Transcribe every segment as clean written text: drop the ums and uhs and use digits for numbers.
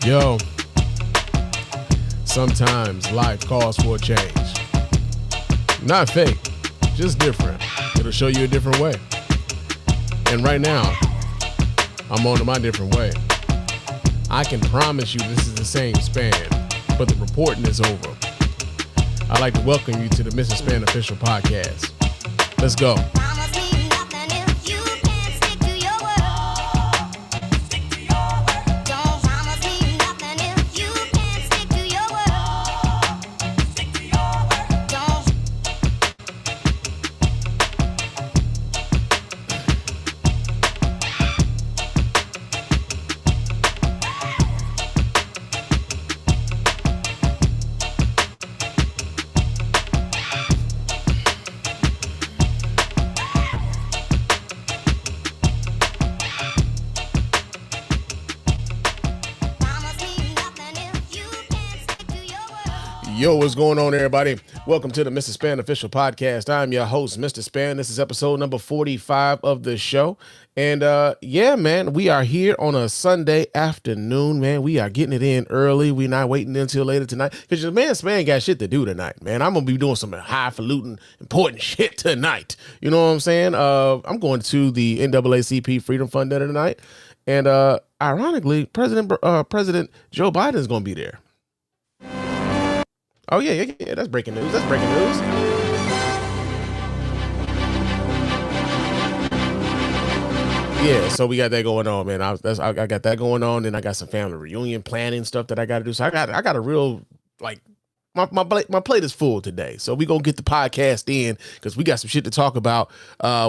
Yo, sometimes life calls for a change. Not fake, just different. It'll show you a different way. And right now, I'm on to my different way. I can promise you this is the same Spann, but the reporting is over. I'd like to welcome you to the Mr. Spann Official Podcast. Let's go. Yo, what's going on, everybody? Welcome to the Mr. Spann Official Podcast. I'm your host, Mr. Spann. This is episode number 45 of the show. And yeah, man, we are here on a Sunday afternoon, man. We are getting it in early. We're not waiting until later tonight because your man Spann got shit to do tonight, man. I'm going to be doing some highfalutin, important shit tonight. You know what I'm saying? I'm going to the NAACP Freedom Fund dinner tonight. And ironically, President Joe Biden is going to be there. Oh, yeah, that's breaking news. Yeah, so we got that going on, man. I got that going on, and I got some family reunion planning stuff that I got to do. So I got a real, like, my plate is full today. So we going to get the podcast in because we got some shit to talk about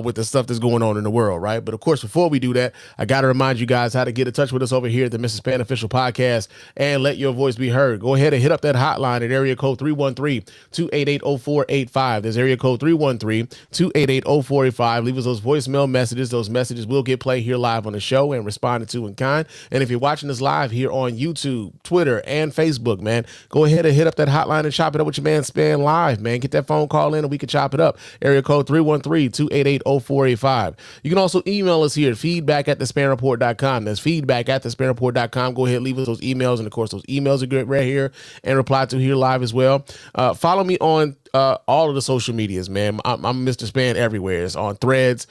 with the stuff that's going on in the world, right? But of course, before we do that, I got to remind you guys how to get in touch with us over here at the Mr. Spann Official Podcast and let your voice be heard. Go ahead and hit up that hotline at area code 313-288-0485. There's area code 313-288-0485. Leave us those voicemail messages. Those messages will get played here live on the show and responded to in kind. And if you're watching us live here on YouTube, Twitter, and Facebook, man, go ahead and hit up that hotline and chop it up with your man Spann live, man. Get that phone call in and we can chop it up. Area code 313-288-0485. You can also email us here at feedback@thespannreport.com. That's feedback@thespannreport.com. Go ahead and leave us those emails. And of course, those emails are good right here and reply to here live as well. Follow me on all of the social medias, man. I'm Mr. Spann everywhere. It's on Threads,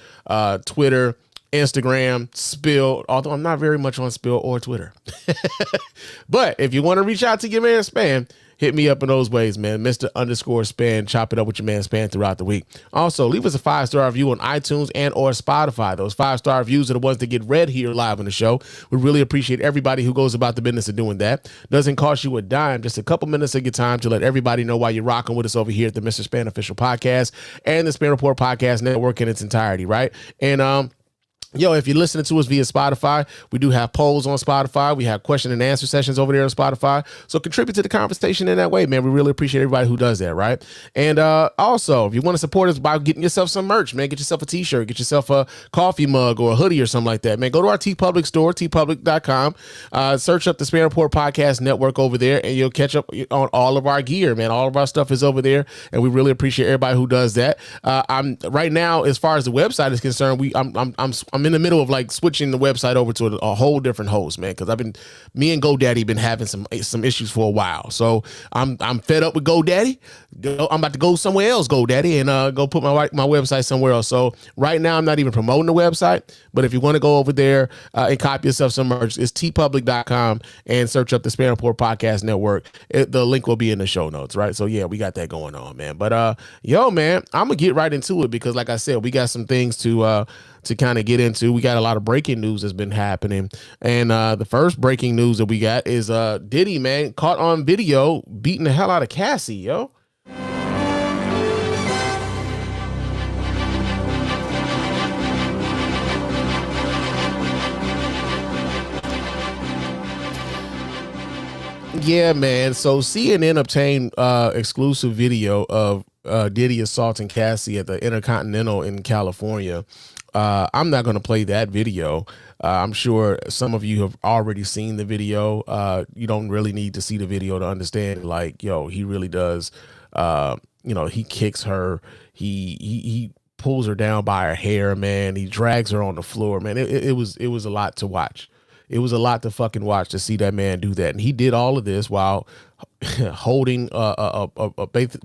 Twitter, Instagram, Spill, although I'm not very much on Spill or Twitter. But if you want to reach out to your man Spann, hit me up in those ways, man. Mr._Spann. Chop it up with your man Spann throughout the week. Also, leave us a 5-star review on iTunes and or Spotify. Those 5-star reviews are the ones that get read here live on the show. We really appreciate everybody who goes about the business of doing that. Doesn't cost you a dime, just a couple minutes of your time to let everybody know why you're rocking with us over here at the Mr. Spann Official Podcast and the Spann Report Podcast Network in its entirety, right? And yo, if you're listening to us via Spotify, we do have polls on Spotify. We have question and answer sessions over there on Spotify. So contribute to the conversation in that way, man. We really appreciate everybody who does that, right? And also, if you want to support us by getting yourself some merch, man, get yourself a t-shirt, get yourself a coffee mug or a hoodie or something like that, man. Go to our TeePublic store, teepublic.com. Search up the Spann Report Podcast Network over there, and you'll catch up on all of our gear, man. All of our stuff is over there, and we really appreciate everybody who does that. I'm right now, as far as the website is concerned, I'm in the middle of like switching the website over to a whole different host, man, because me and GoDaddy been having some issues for a while. So I'm fed up with GoDaddy. I'm about to go somewhere else, GoDaddy, and go put my website somewhere else. So right now I'm not even promoting the website, but if you want to go over there and copy yourself some merch, it's teepublic.com and search up the Spann Report Podcast Network. The link will be in the show notes, right? So yeah, we got that going on, man. But yo, man, I'm gonna get right into it because, like I said, we got some things to kind of get into. We got a lot of breaking news that's been happening. And the first breaking news that we got is Diddy, man, caught on video beating the hell out of Cassie, yo. Yeah, man. So CNN obtained exclusive video of Diddy assaulting Cassie at the Intercontinental in California. I'm not going to play that video. I'm sure some of you have already seen the video. You don't really need to see the video to understand, like, yo, he really does. He kicks her. He pulls her down by her hair, man. He drags her on the floor, man. It was a lot to watch. It was a lot to fucking watch to see that man do that. And he did all of this while holding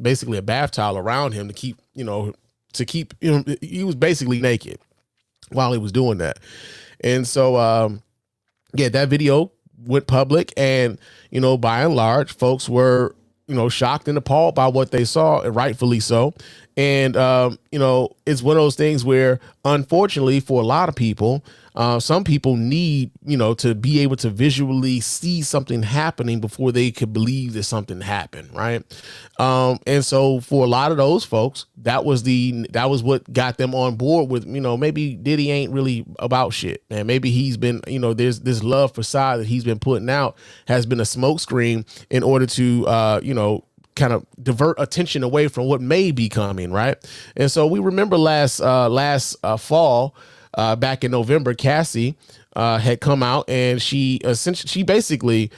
basically a bath towel around him to keep, he was basically naked while he was doing that. And so, that video went public, and, by and large, folks were, shocked and appalled by what they saw, and rightfully so. And, it's one of those things where, unfortunately, for a lot of people, some people need, to be able to visually see something happening before they could believe that something happened. Right. And so for a lot of those folks, that was what got them on board with, maybe Diddy ain't really about shit, man. Maybe he's been, there's this love facade that he's been putting out has been a smokescreen in order to, kind of divert attention away from what may be coming. Right. And so we remember last fall, back in November, Cassie had come out, and she basically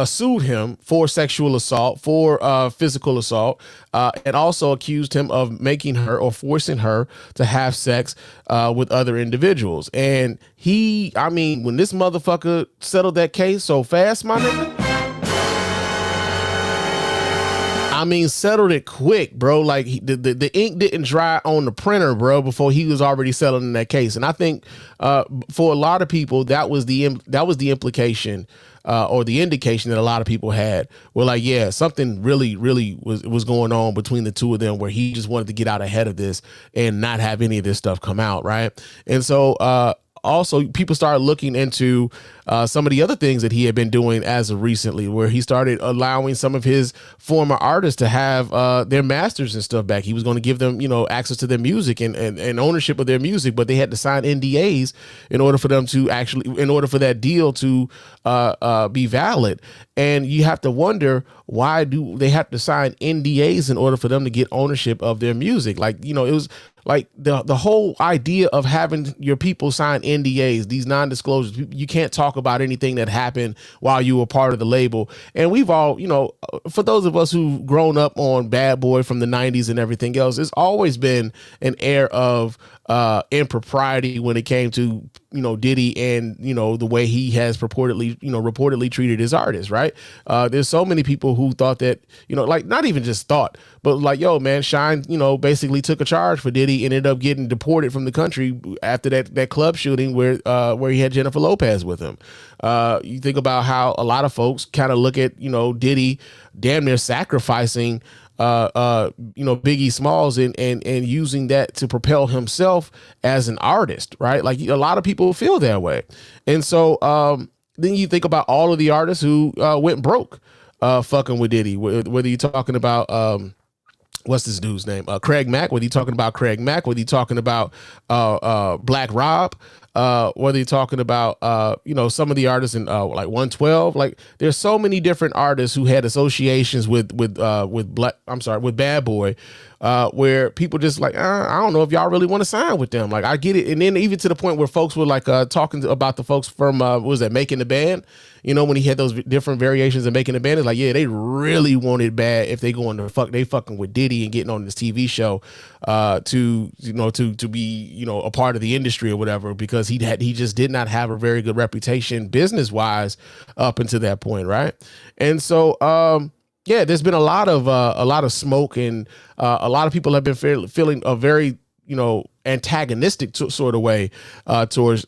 sued him for sexual assault, for physical assault, and also accused him of making her or forcing her to have sex with other individuals. And when this motherfucker settled that case so fast, my nigga, settled it quick, bro. Like the ink didn't dry on the printer, bro, before he was already settling that case. And I think for a lot of people, that was the implication or the indication that a lot of people had. Were like, yeah, something really, really was going on between the two of them, where he just wanted to get out ahead of this and not have any of this stuff come out, right? And so also, people started looking into some of the other things that he had been doing as of recently, where he started allowing some of his former artists to have their masters and stuff back. He was going to give them, access to their music and ownership of their music, but they had to sign NDAs in order for that deal to be valid. And you have to wonder, why do they have to sign NDAs in order for them to get ownership of their music? Like, it was like the whole idea of having your people sign NDAs, these non-disclosures. You can't talk about anything that happened while you were part of the label. And we've all, for those of us who've grown up on Bad Boy from the 90s and everything else, it's always been an air of impropriety when it came to, Diddy and, the way he has reportedly treated his artists, right? There's so many people who thought that, like, not even just thought, but like, yo, man, Shine, basically took a charge for Diddy and ended up getting deported from the country after that club shooting where he had Jennifer Lopez with him. You think about how a lot of folks kind of look at, Diddy damn near sacrificing Biggie Smalls and using that to propel himself as an artist, right? Like, a lot of people feel that way. And so then you think about all of the artists who went broke fucking with Diddy, whether you're talking about what's this dude's name? Craig Mack, whether you're talking about Craig Mack, whether you're talking about Black Rob, whether you're talking about, some of the artists in like 112, like there's so many different artists who had associations with Bad Boy, where people just like, I don't know if y'all really want to sign with them. Like, I get it. And then even to the point where folks were like talking about the folks from, what was that, Making the Band? When he had those different variations of Making the Band, it's like, yeah, they really wanted Bad if they going to they fucking with Diddy and getting on this TV show to be, a part of the industry or whatever, because he just did not have a very good reputation business wise up until that point. Right. And so, there's been a lot of smoke, and a lot of people have been feeling a very, antagonistic sort of way towards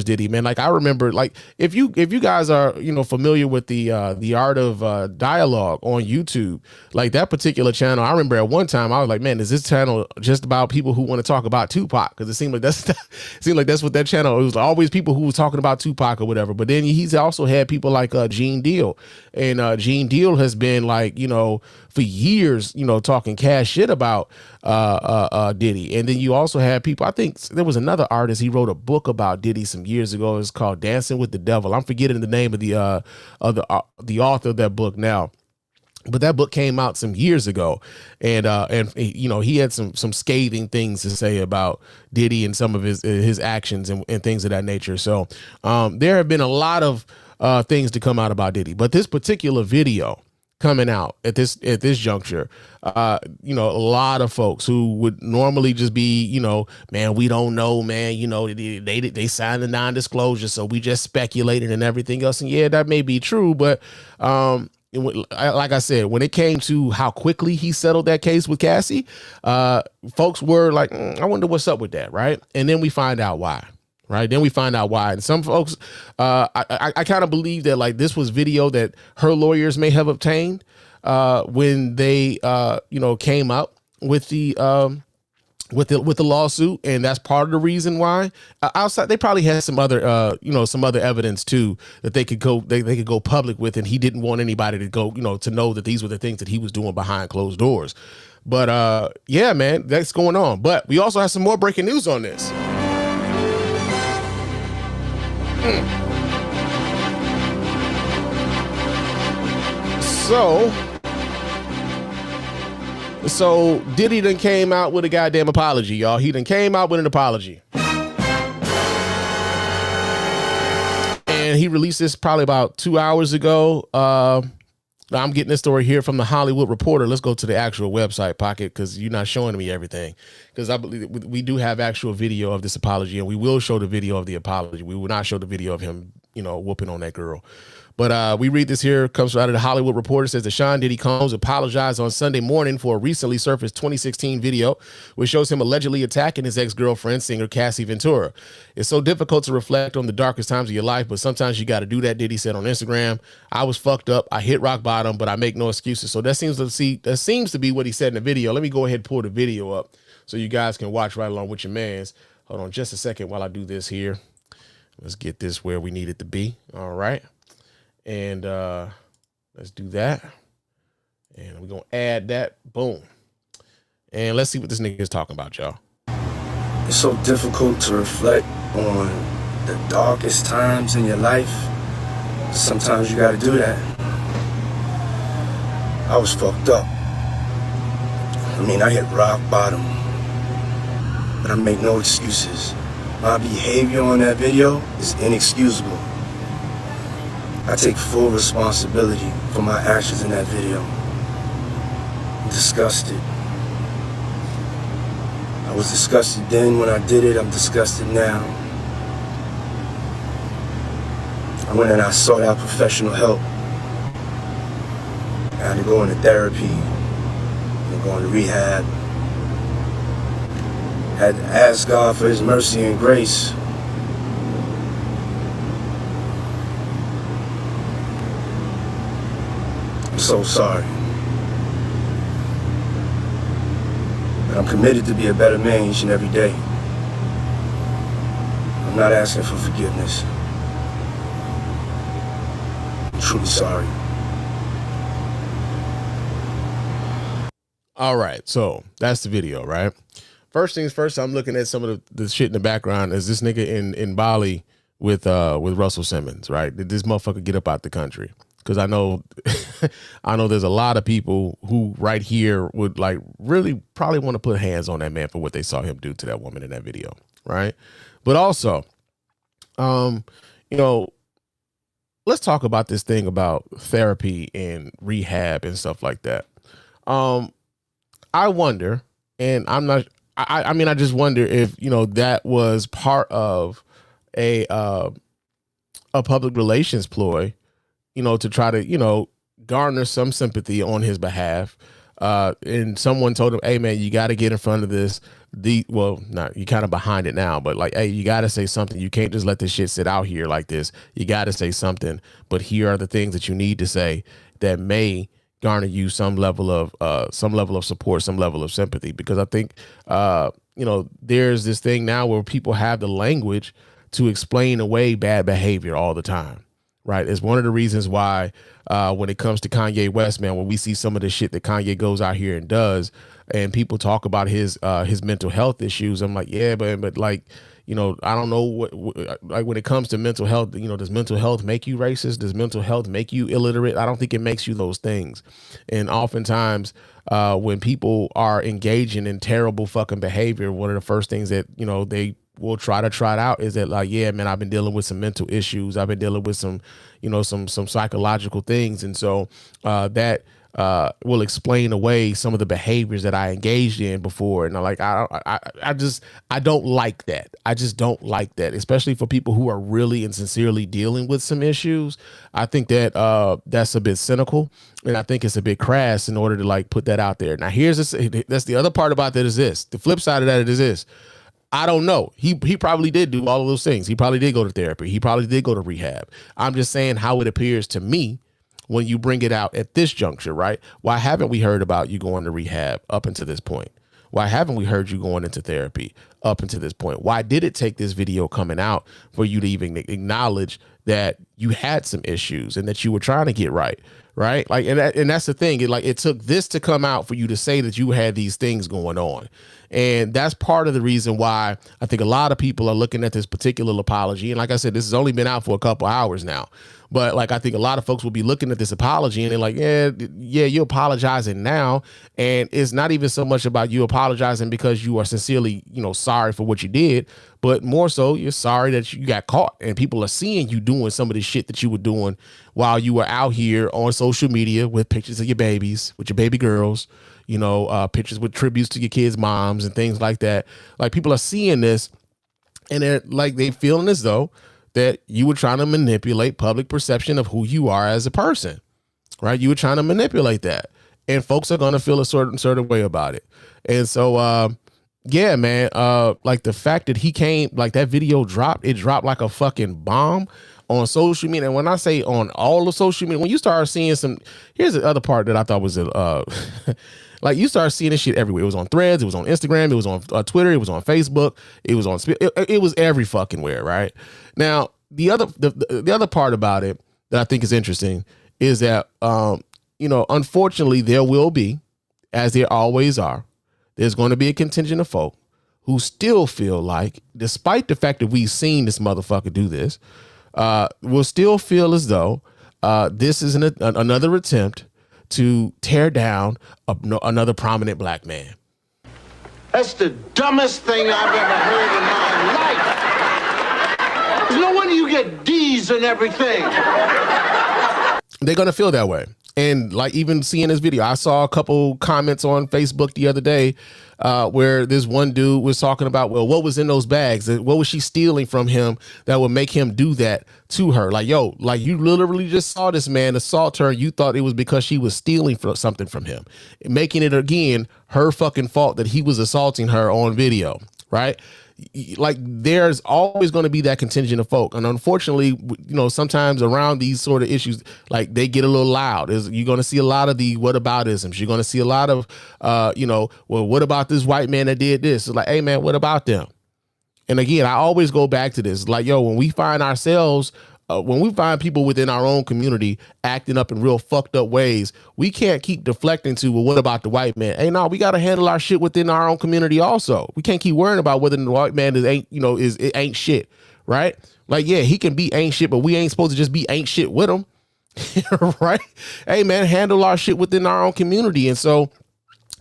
Diddy, man. Like, I remember, like, if you guys are familiar with the art of dialogue on YouTube, like that particular channel, I remember at one time I was like, man, is this channel just about people who want to talk about Tupac? Because it seemed like that's what that channel, it was always people who was talking about Tupac or whatever. But then he's also had people like Gene Deal, and Gene Deal has been like, for years, talking cash shit about Diddy. And then you also had people, I think there was another artist, he wrote a book about Diddy some years ago. It's called Dancing with the Devil. I'm forgetting the name of the author of that book now. But that book came out some years ago, and he had some scathing things to say about Diddy and some of his actions and things of that nature. So there have been a lot of things to come out about Diddy, but this particular video coming out at this juncture. You know, a lot of folks who would normally just be, you know, man, we don't know, man, you know, they signed the non-disclosure, so we just speculated and everything else. And yeah, that may be true, but like I said, when it came to how quickly he settled that case with Cassie, folks were like, I wonder what's up with that, right? And then we find out why. Right. Then we find out why. And some folks, I kind of believe that like this was video that her lawyers may have obtained when they, you know, came up with the lawsuit. And that's part of the reason why outside they probably had some other, you know, some other evidence, too, that they could go they could go public with. And he didn't want anybody to go, you know, to know that these were the things that he was doing behind closed doors. But yeah, man, that's going on. But we also have some more breaking news on this. So Diddy done came out with a goddamn apology, y'all. He done came out with an apology. And he released this probably about 2 hours ago. I'm getting this story here from the Hollywood Reporter. Let's go to the actual website, Pocket, because you're not showing me everything. Because I believe we do have actual video of this apology, and we will show the video of the apology. We will not show the video of him, you know, whooping on that girl. But we read this here, comes out of the Hollywood Reporter, says that Sean Diddy Combs apologized on Sunday morning for a recently surfaced 2016 video, which shows him allegedly attacking his ex-girlfriend, singer Cassie Ventura. It's so difficult to reflect on the darkest times of your life, but sometimes you got to do that, Diddy said on Instagram. I was fucked up. I hit rock bottom, but I make no excuses. So that seems to be what he said in the video. Let me go ahead and pull the video up so you guys can watch right along with your mans. Hold on just a second while I do this here. Let's get this where we need it to be. All right. And let's do that. And we're going to add that. Boom. And let's see what this nigga is talking about, y'all. It's so difficult to reflect on the darkest times in your life. Sometimes you got to do that. I was fucked up. I mean, I hit rock bottom. But I make no excuses. My behavior on that video is inexcusable. I take full responsibility for my actions in that video. I'm disgusted. I was disgusted then when I did it. I'm disgusted now. I went and I sought out professional help. I had to go into therapy and go into rehab. I had to ask God for his mercy and grace. I'm so sorry. But I'm committed to be a better man each and every day. I'm not asking for forgiveness. I'm truly sorry. All right, so that's the video, right? First things first, I'm looking at some of the shit in the background. Is this nigga in Bali with Russell Simmons, right? Did this motherfucker get up out the country? Because I know there's a lot of people who right here would like really probably want to put hands on that man for what they saw him do to that woman in that video, right? But also, you know, let's talk about this thing about therapy and rehab and stuff like that. I wonder, and I mean, I just wonder if, you know, that was part of a public relations ploy, you know, to try to, you know, garner some sympathy on his behalf. And someone told him, hey, man, you got to get in front of this. Well, not you kind of behind it now, but like, hey, you got to say something. You can't just let this shit sit out here like this. You got to say something. But here are the things that you need to say that may garner you some level of support, some level of sympathy. Because I think, you know, there's this thing now where people have the language to explain away bad behavior all the time. Right. It's one of the reasons why when it comes to Kanye West, man, when we see some of the shit that Kanye goes out here and does and people talk about his mental health issues, I'm like, yeah, but like, you know, I don't know what like when it comes to mental health, you know, does mental health make you racist? Does mental health make you illiterate? I don't think it makes you those things. And oftentimes when people are engaging in terrible fucking behavior, one of the first things that, you know, they will try to trot out is that like, yeah, man, I've been dealing with some mental issues. I've been dealing with some, some psychological things. And so that will explain away some of the behaviors that I engaged in before. And I don't like that. I just don't like that, especially for people who are really and sincerely dealing with some issues. I think that that's a bit cynical, and I think it's a bit crass in order to like put that out there. Now, that's the other part about that is this. The flip side of that is this. I don't know. He probably did do all of those things. He probably did go to therapy. He probably did go to rehab. I'm just saying how it appears to me when you bring it out at this juncture, right? Why haven't we heard about you going to rehab up until this point? Why haven't we heard you going into therapy up until this point? Why did it take this video coming out for you to even acknowledge that you had some issues and that you were trying to get right? Right. Like, and that's the thing. It took this to come out for you to say that you had these things going on. And that's part of the reason why I think a lot of people are looking at this particular apology. And like I said, this has only been out for a couple hours now. But like, I think a lot of folks will be looking at this apology and they're like, yeah, you're apologizing now. And it's not even so much about you apologizing because you are sincerely, sorry for what you did, but more so you're sorry that you got caught and people are seeing you doing some of the shit that you were doing while you were out here on social media with pictures of your babies, with your baby girls, pictures with tributes to your kids' moms and things like that. Like, people are seeing this and they feeling as though that you were trying to manipulate public perception of who you are as a person, right? You were trying to manipulate that, and folks are going to feel a certain way about it. And so, yeah, man, like the fact that he came, like that video dropped like a fucking bomb on social media. And when I say on all of social media, when you start seeing here's the other part that I thought was, like, you start seeing this shit everywhere. It was on Threads, it was on Instagram, it was on Twitter, it was on Facebook, it was on, it was every fucking where, right? Now, the other part about it that I think is interesting is that, unfortunately, there will be, as there always are, there's going to be a contingent of folk who still feel like, despite the fact that we've seen this motherfucker do this, will still feel as though this is another attempt to tear down another prominent black man. That's the dumbest thing I've ever heard in my life. There's no wonder you get D's and everything. They're going to feel that way. And like, even seeing this video, I saw a couple comments on Facebook the other day where this one dude was talking about, well, what was in those bags? What was she stealing from him that would make him do that to her? Like, yo, like, you literally just saw this man assault her. And you thought it was because she was stealing something from him, making it, again, her fucking fault that he was assaulting her on video, right? Like, there's always going to be that contingent of folk. And unfortunately, sometimes around these sort of issues, like, they get a little loud. You're going to see a lot of the whataboutisms. You're going to see a lot of, well, what about this white man that did this? It's like, hey, man, what about them? And again, I always go back to this. Like, yo, when we find ourselves, when we find people within our own community acting up in real fucked up ways, we can't keep deflecting to, well, what about the white man? Hey, no, we got to handle our shit within our own community also. We can't keep worrying about whether the white man ain't shit, right? Like, yeah, he can be ain't shit, but we ain't supposed to just be ain't shit with him, right? Hey, man, handle our shit within our own community. And so,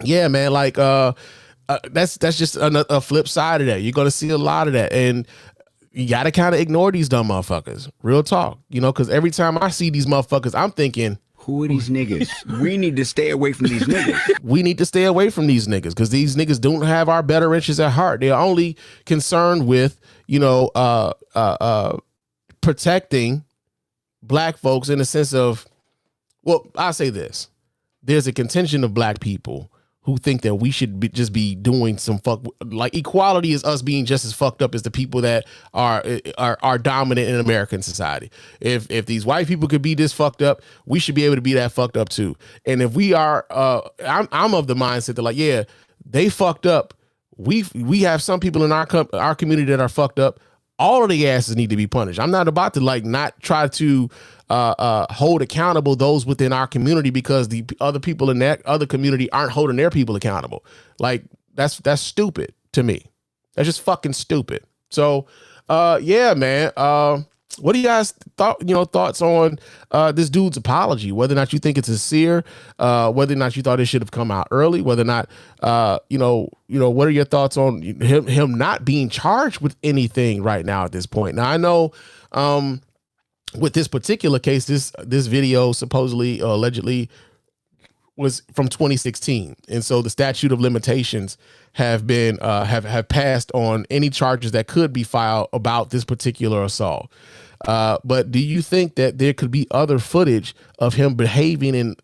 yeah, man, like, that's just a flip side of that. You're going to see a lot of that. And you got to kind of ignore these dumb motherfuckers. Real talk, because every time I see these motherfuckers, I'm thinking, who are these niggas? We need to stay away from these niggas. We need to stay away from these niggas because these niggas don't have our better interests at heart. They're only concerned with, protecting black folks in the sense of, well, I'll say this. There's a contingent of black people who think that we should just be doing some like equality is us being just as fucked up as the people that are dominant in American society. If these white people could be this fucked up, we should be able to be that fucked up too. And if we are, I'm of the mindset that, like, yeah, they fucked up. We have some people in our community that are fucked up. All of the asses need to be punished. I'm not about to not try to hold accountable those within our community because the other people in that other community aren't holding their people accountable. Like, that's stupid to me. That's just fucking stupid. So, yeah, man. what do you guys thoughts on this dude's apology? Whether or not you think it's sincere, whether or not you thought it should have come out early, whether or not what are your thoughts on him not being charged with anything right now at this point? Now I know with this particular case, this video supposedly or allegedly was from 2016, and so the statute of limitations have been have passed on any charges that could be filed about this particular assault. But do you think that there could be other footage of him behaving in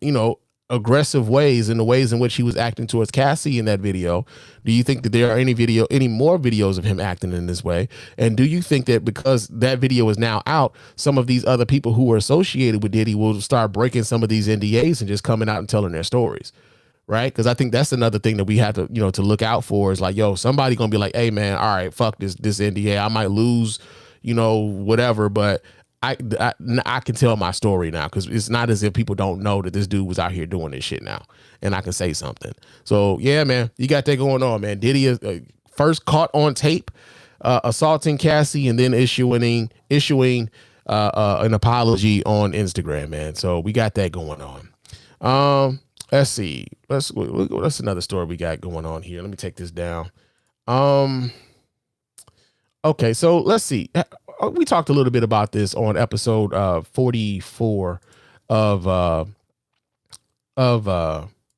aggressive ways, in the ways in which he was acting towards Cassie in that video? Do you think that there are any more videos of him acting in this way? And do you think that because that video is now out, some of these other people who were associated with Diddy will start breaking some of these NDAs and just coming out and telling their stories? Right? Because I think that's another thing that we have to, to look out for is like, somebody gonna be like, hey man, all right, fuck this NDA. I might lose, whatever, but I can tell my story now, because it's not as if people don't know that this dude was out here doing this shit now, and I can say something. So yeah, man, you got that going on, man. Diddy is first caught on tape assaulting Cassie, and then issuing an apology on Instagram, man. So we got that going on. Let's see. That's another story we got going on here. Let me take this down. Okay, so let's see. We talked a little bit about this on episode 44 of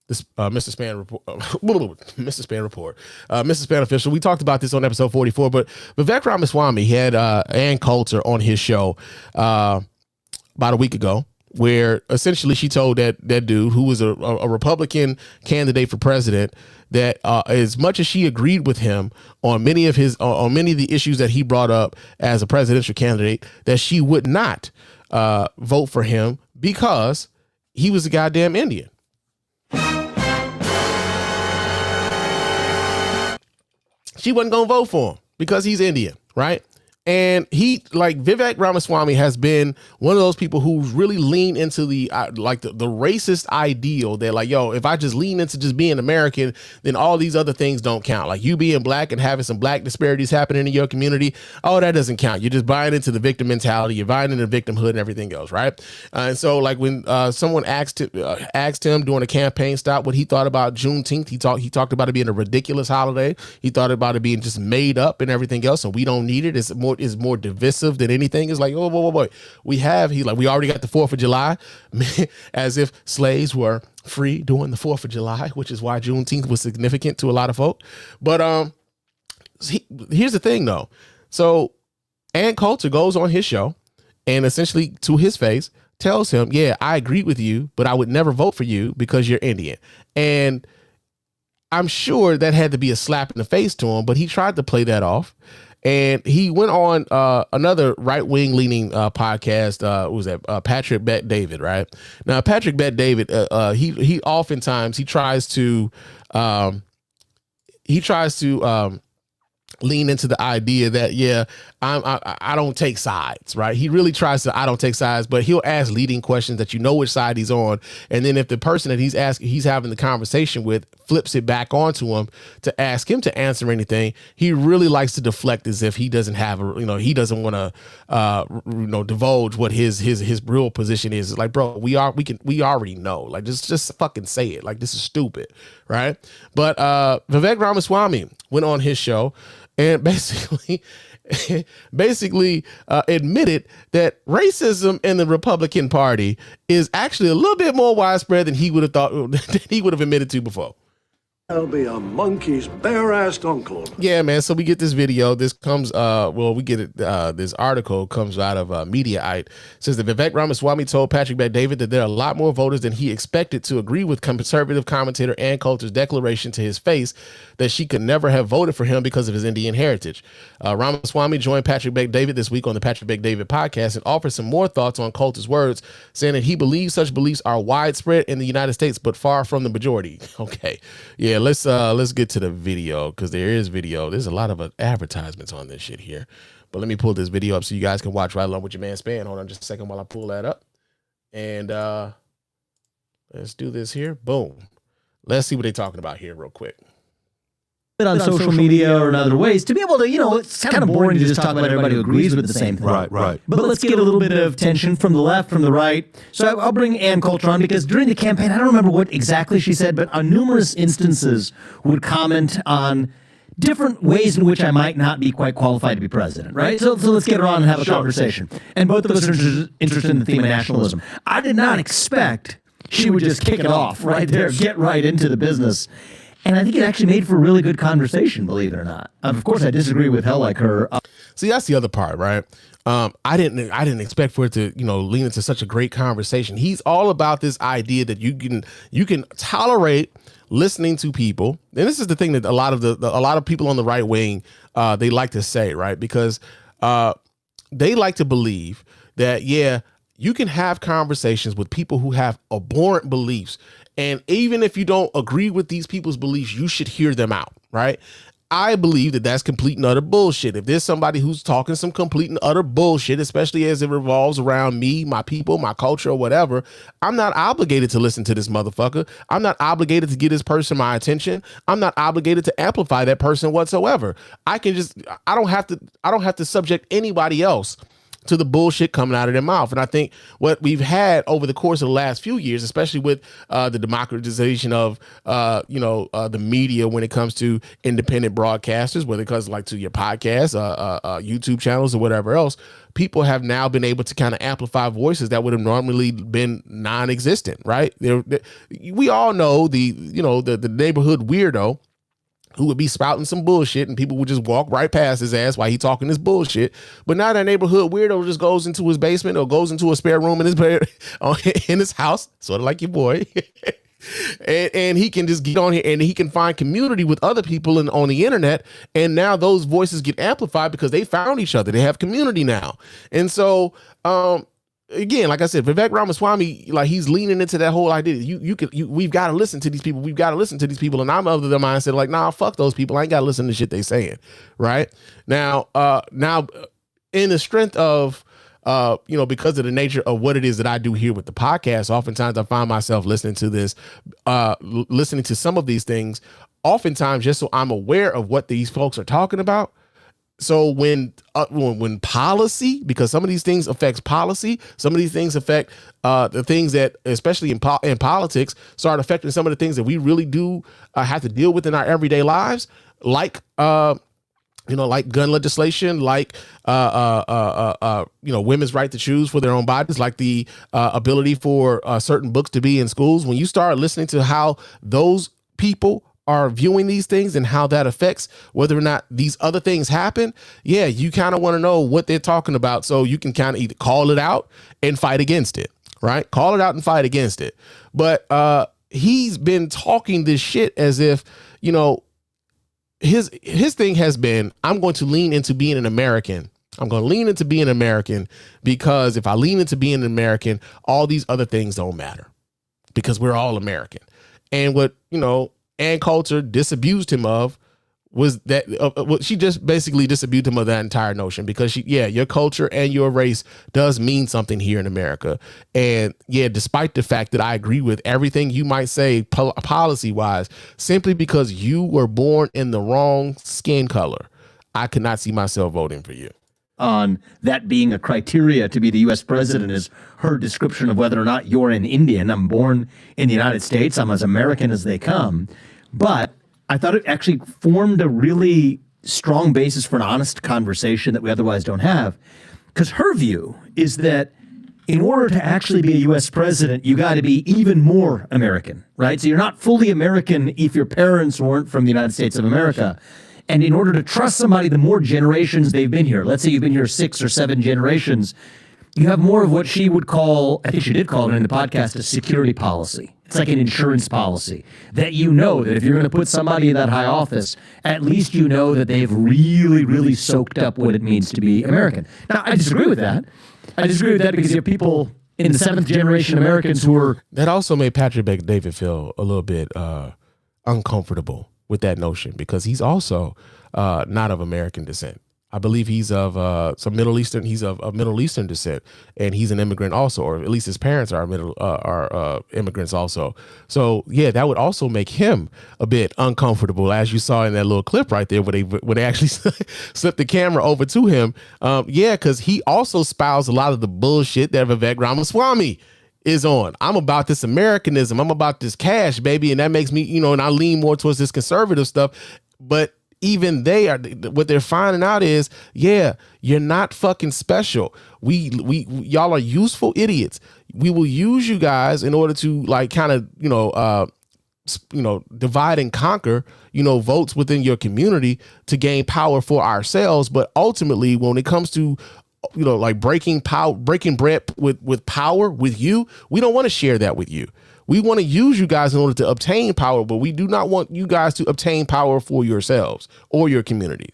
this Mr. Spann report, Mr. Spann report, Mr. Spann Official. We talked about this on episode 44, but Vivek Ramaswamy had Ann Coulter on his show about a week ago, where essentially she told that dude, who was a Republican candidate for president, that as much as she agreed with him on many of the issues that he brought up as a presidential candidate, that she would not vote for him because he was a goddamn Indian. She wasn't gonna vote for him because he's Indian, right? And he, like, Vivek Ramaswamy has been one of those people who's really leaned into the racist ideal that, like, if I just lean into just being American, then all these other things don't count. Like you being black and having some black disparities happening in your community, that doesn't count. You're just buying into the victim mentality. You're buying into victimhood and everything else, right? And so, like, when someone asked him during a campaign stop what he thought about Juneteenth, he talked about it being a ridiculous holiday. He thought about it being just made up and everything else, and we don't need it. It's more divisive than anything. It's like, whoa. We already got the 4th of July, as if slaves were free during the 4th of July, which is why Juneteenth was significant to a lot of folk. But here's the thing, though. So Ann Coulter goes on his show and essentially to his face tells him, yeah, I agree with you, but I would never vote for you because you're Indian. And I'm sure that had to be a slap in the face to him, but he tried to play that off. And he went on another right-wing leaning podcast. What was that? Patrick Bet David, right? Now, Patrick Bet David, he oftentimes tries to lean into the idea that, I don't take sides, right? He really tries to, I don't take sides, but he'll ask leading questions that which side he's on. And then if the person that he's having the conversation with flips it back onto him to ask him to answer anything, he really likes to deflect as if he doesn't have he doesn't want to divulge what his real position is. It's like, bro, we already know. Like, just fucking say it. Like, this is stupid, right? But Vivek Ramaswamy went on his show and basically admitted that racism in the Republican Party is actually a little bit more widespread than he would have thought, than he would have admitted to before. I'll be a monkey's bare-assed uncle. Yeah, man. So we get this video. This comes, we get it. This article comes out of Mediaite. It says that Vivek Ramaswamy told Patrick Bet David that there are a lot more voters than he expected to agree with conservative commentator Ann Coulter's declaration to his face that she could never have voted for him because of his Indian heritage. Ramaswamy joined Patrick Bet David this week on the Patrick Bet David podcast and offered some more thoughts on Coulter's words, saying that he believes such beliefs are widespread in the United States, but far from the majority. Okay. Yeah. Let's get to the video, because there is video. There's a lot of advertisements on this shit here, but let me pull this video up so you guys can watch right along with your man Spann. Hold on just a second while I pull that up, and let's do this here. Boom. Let's see what they're talking about here real quick. on social media or in other ways to be able to, it's kind of boring to just talk about everybody who agrees with the same thing. Right. But let's get a little bit of tension from the left, from the right. So I'll bring Ann Coulter on because during the campaign, I don't remember what exactly she said, but on numerous instances would comment on different ways in which I might not be quite qualified to be president, right? So let's get her on and have a conversation. And both of us are interested in the theme of nationalism. I did not expect she would just kick it off right there, get right into the business. And I think it actually made for a really good conversation, believe it or not. Of course, I disagree with hell like her. See, that's the other part, right? I didn't expect for it to, lean into such a great conversation. He's all about this idea that you can tolerate listening to people, and this is the thing that a lot of people on the right wing they like to say, right? Because they like to believe that you can have conversations with people who have abhorrent beliefs. And even if you don't agree with these people's beliefs, you should hear them out, right? I believe that that's complete and utter bullshit. If there's somebody who's talking some complete and utter bullshit, especially as it revolves around me, my people, my culture, or whatever, I'm not obligated to listen to this motherfucker. I'm not obligated to give this person my attention. I'm not obligated to amplify that person whatsoever. I don't have to subject anybody else to the bullshit coming out of their mouth. And I think what we've had over the course of the last few years, especially with the democratization of, the media when it comes to independent broadcasters, whether it comes like to your podcast, YouTube channels or whatever else, people have now been able to kind of amplify voices that would have normally been non-existent, right? We all know the neighborhood weirdo who would be spouting some bullshit and people would just walk right past his ass while he talking this bullshit. But now that neighborhood weirdo just goes into his basement or goes into a spare room in his house, sort of like your boy. and he can just get on here and he can find community with other people on the internet. And now those voices get amplified because they found each other. They have community now. And so, again, like I said, Vivek Ramaswamy, like he's leaning into that whole idea. We've got to listen to these people. We've got to listen to these people. And I'm of the mindset like, nah, fuck those people. I ain't got to listen to shit they saying. Right now, in the strength of, because of the nature of what it is that I do here with the podcast, oftentimes I find myself listening to some of these things, oftentimes just so I'm aware of what these folks are talking about. So when policy, because some of these things affects policy, some of these things affect the things that, especially in politics, start affecting some of the things that we really do have to deal with in our everyday lives, like like gun legislation, like women's right to choose for their own bodies, like the ability for certain books to be in schools. When you start listening to how those people are viewing these things and how that affects whether or not these other things happen, you kind of want to know what they're talking about so you can kind of either call it out and fight against it, right? Call it out and fight against it. But he's been talking this shit as if, his thing has been, I'm going to lean into being an American. I'm going to lean into being an American because if I lean into being an American, all these other things don't matter because we're all American. And what, Ann Coulter disabused him of was that she just basically disabused him of that entire notion because your culture and your race does mean something here in America. And despite the fact that I agree with everything you might say policy wise, simply because you were born in the wrong skin color, I could not see myself voting for you. On that being a criteria to be the U.S. president is her description of whether or not you're an Indian. I'm born in the United States. I'm as American as they come. But I thought it actually formed a really strong basis for an honest conversation that we otherwise don't have. Because her view is that in order to actually be a U.S. president, you got to be even more American, right? So you're not fully American if your parents weren't from the United States of America. And in order to trust somebody, the more generations they've been here, let's say you've been here 6 or 7 generations, you have more of what she would call, I think she did call it in the podcast, a security policy. It's like an insurance policy that that if you're going to put somebody in that high office, at least you know that they've really, really soaked up what it means to be American. Now, I disagree with that. Because you have people in the 7th generation Americans who are... That also made Patrick David feel a little bit uncomfortable with that notion because he's also not of American descent. I believe he's of some Middle Eastern. He's of Middle Eastern descent, and he's an immigrant also, or at least his parents are immigrants also. So yeah, that would also make him a bit uncomfortable, as you saw in that little clip right there, where they actually slipped the camera over to him. Yeah, because he also espoused a lot of the bullshit that Vivek Ramaswamy is on. I'm about this Americanism. I'm about this cash, baby, and that makes me, and I lean more towards this conservative stuff, but. Even what they're finding out is, yeah, you're not fucking special. Y'all are useful idiots. We will use you guys in order to like kind of, divide and conquer, votes within your community to gain power for ourselves. But ultimately, when it comes to, like breaking bread with power with you, we don't want to share that with you. We want to use you guys in order to obtain power, but we do not want you guys to obtain power for yourselves or your community.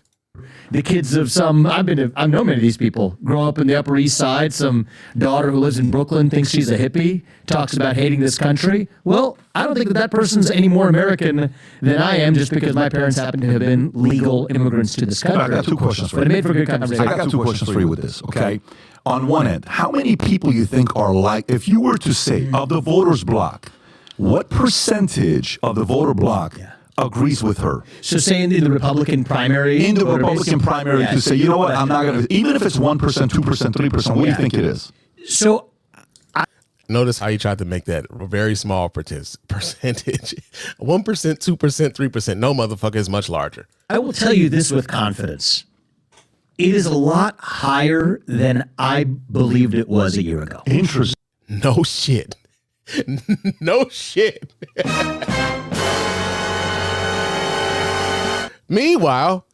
The kids of I've known many of these people, grow up in the Upper East Side. Some daughter who lives in Brooklyn thinks she's a hippie, talks about hating this country. Well, I don't think that person's any more American than I am just because my parents happen to have been legal immigrants to this country. I got two questions for you. But it made for a good conversation. I got two questions for you with this, okay? On one end, how many people you think are like, if you were to say, of the voters block, what percentage of the voter block agrees with her? So saying in the Republican primary? In the Republican primary to say, you know what, I'm not going to, even if it's 1%, 2%, 3%, what do you think it is? So notice how you tried to make that a very small percentage. 1%, 2%, 3%. No, motherfucker, is much larger. I will tell you this with confidence. It is a lot higher than I believed it was a year ago. Interesting. No shit. No shit. Meanwhile,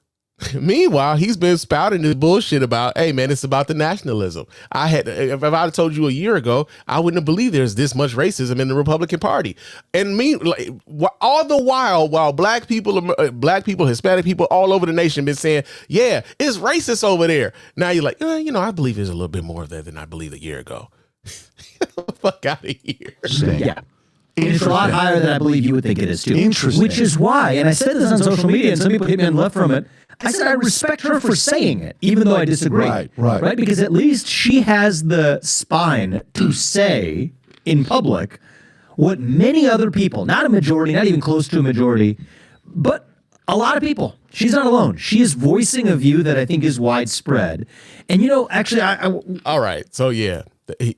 he's been spouting this bullshit about, hey man, it's about the nationalism. If I had told you a year ago, I wouldn't have believed there's this much racism in the Republican Party. And all the while black people, Hispanic people all over the nation been saying, yeah, it's racist over there. Now you're like, I believe there's a little bit more of that than I believed a year ago. Get the fuck out of here. Yeah. It's a lot higher than I believe you would think it is, too. Interesting. Which is why, and I said this on social media, and some people hit me on the left from it, I said I respect her for saying it, even though I disagree. Right. Because at least she has the spine to say in public what many other people, not a majority, not even close to a majority, but a lot of people. She's not alone. She is voicing a view that I think is widespread. And, actually, all right. So, yeah.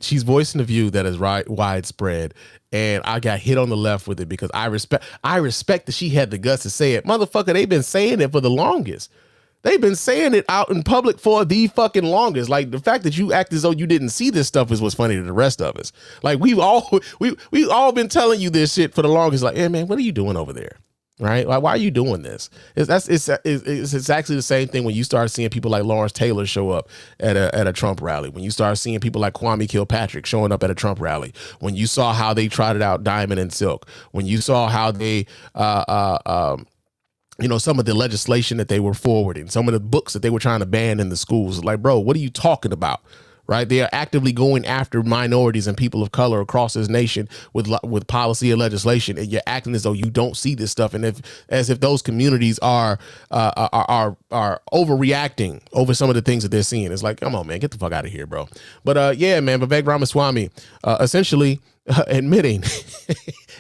She's voicing a view that is widespread, and I got hit on the left with it because I respect that she had the guts to say it. Motherfucker, they've been saying it for the longest. They've been saying it out in public for the fucking longest. Like, the fact that you act as though you didn't see this stuff is what's funny to the rest of us. Like, we've all been telling you this shit for the longest. Like, hey man, what are you doing over there? Right? Like, why are you doing this? It's actually the same thing when you start seeing people like Lawrence Taylor show up at a Trump rally. When you start seeing people like Kwame Kilpatrick showing up at a Trump rally. When you saw how they trotted out Diamond and Silk. When you saw how they some of the legislation that they were forwarding, some of the books that they were trying to ban in the schools. Like, bro, what are you talking about? Right? They are actively going after minorities and people of color across this nation with policy and legislation, and you're acting as though you don't see this stuff, and as if those communities are overreacting over some of the things that they're seeing. It's like, come on, man, get the fuck out of here, bro. But yeah, man, Vivek Ramaswamy essentially admitting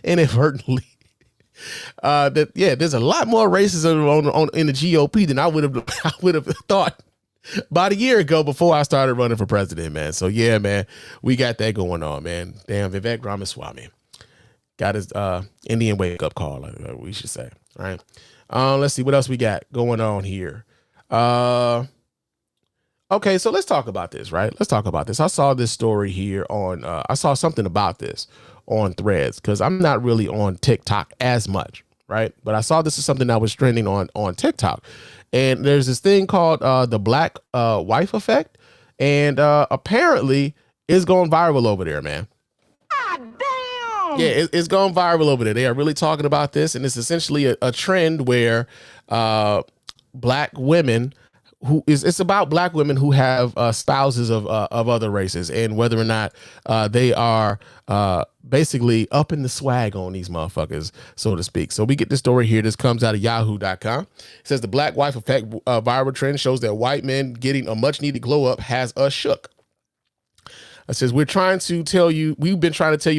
inadvertently that there's a lot more racism in the GOP than I would have thought about a year ago before I started running for president, man. So yeah, man, we got that going on, man. Damn, Vivek Ramaswamy got his Indian wake up call, we should say. All right. Let's see what else we got going on here. Okay, so let's talk about this, right? Let's talk about this. I saw this story here on I saw something about this on Threads, because I'm not really on TikTok as much, right? But I saw this is something that was trending on TikTok. And there's this thing called the black wife effect. And apparently it's going viral over there, man. God damn! Yeah, it's going viral over there. They are really talking about this. And it's essentially a trend where black women it's about black women who have spouses of other races, and whether or not they are basically up in the swag on these motherfuckers, so to speak. So we get this story here. This comes out of yahoo.com. It says the black wife effect viral trend shows that white men getting a much needed glow up has us shook. It says, we've been trying to tell you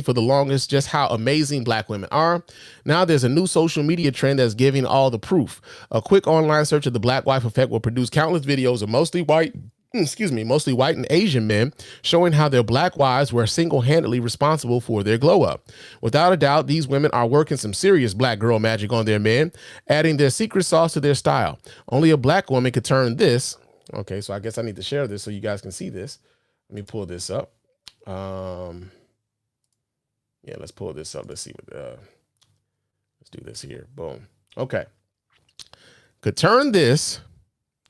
for the longest just how amazing black women are. Now there's a new social media trend that's giving all the proof. A quick online search of the black wife effect will produce countless videos of mostly white and Asian men showing how their black wives were single-handedly responsible for their glow up. Without a doubt, these women are working some serious black girl magic on their men, adding their secret sauce to their style. Only a black woman could turn this. Okay, so I guess I need to share this so you guys can see this. Let me pull this up. Yeah, let's pull this up. Let's see what, let's do this here. Boom. Okay. Could turn this.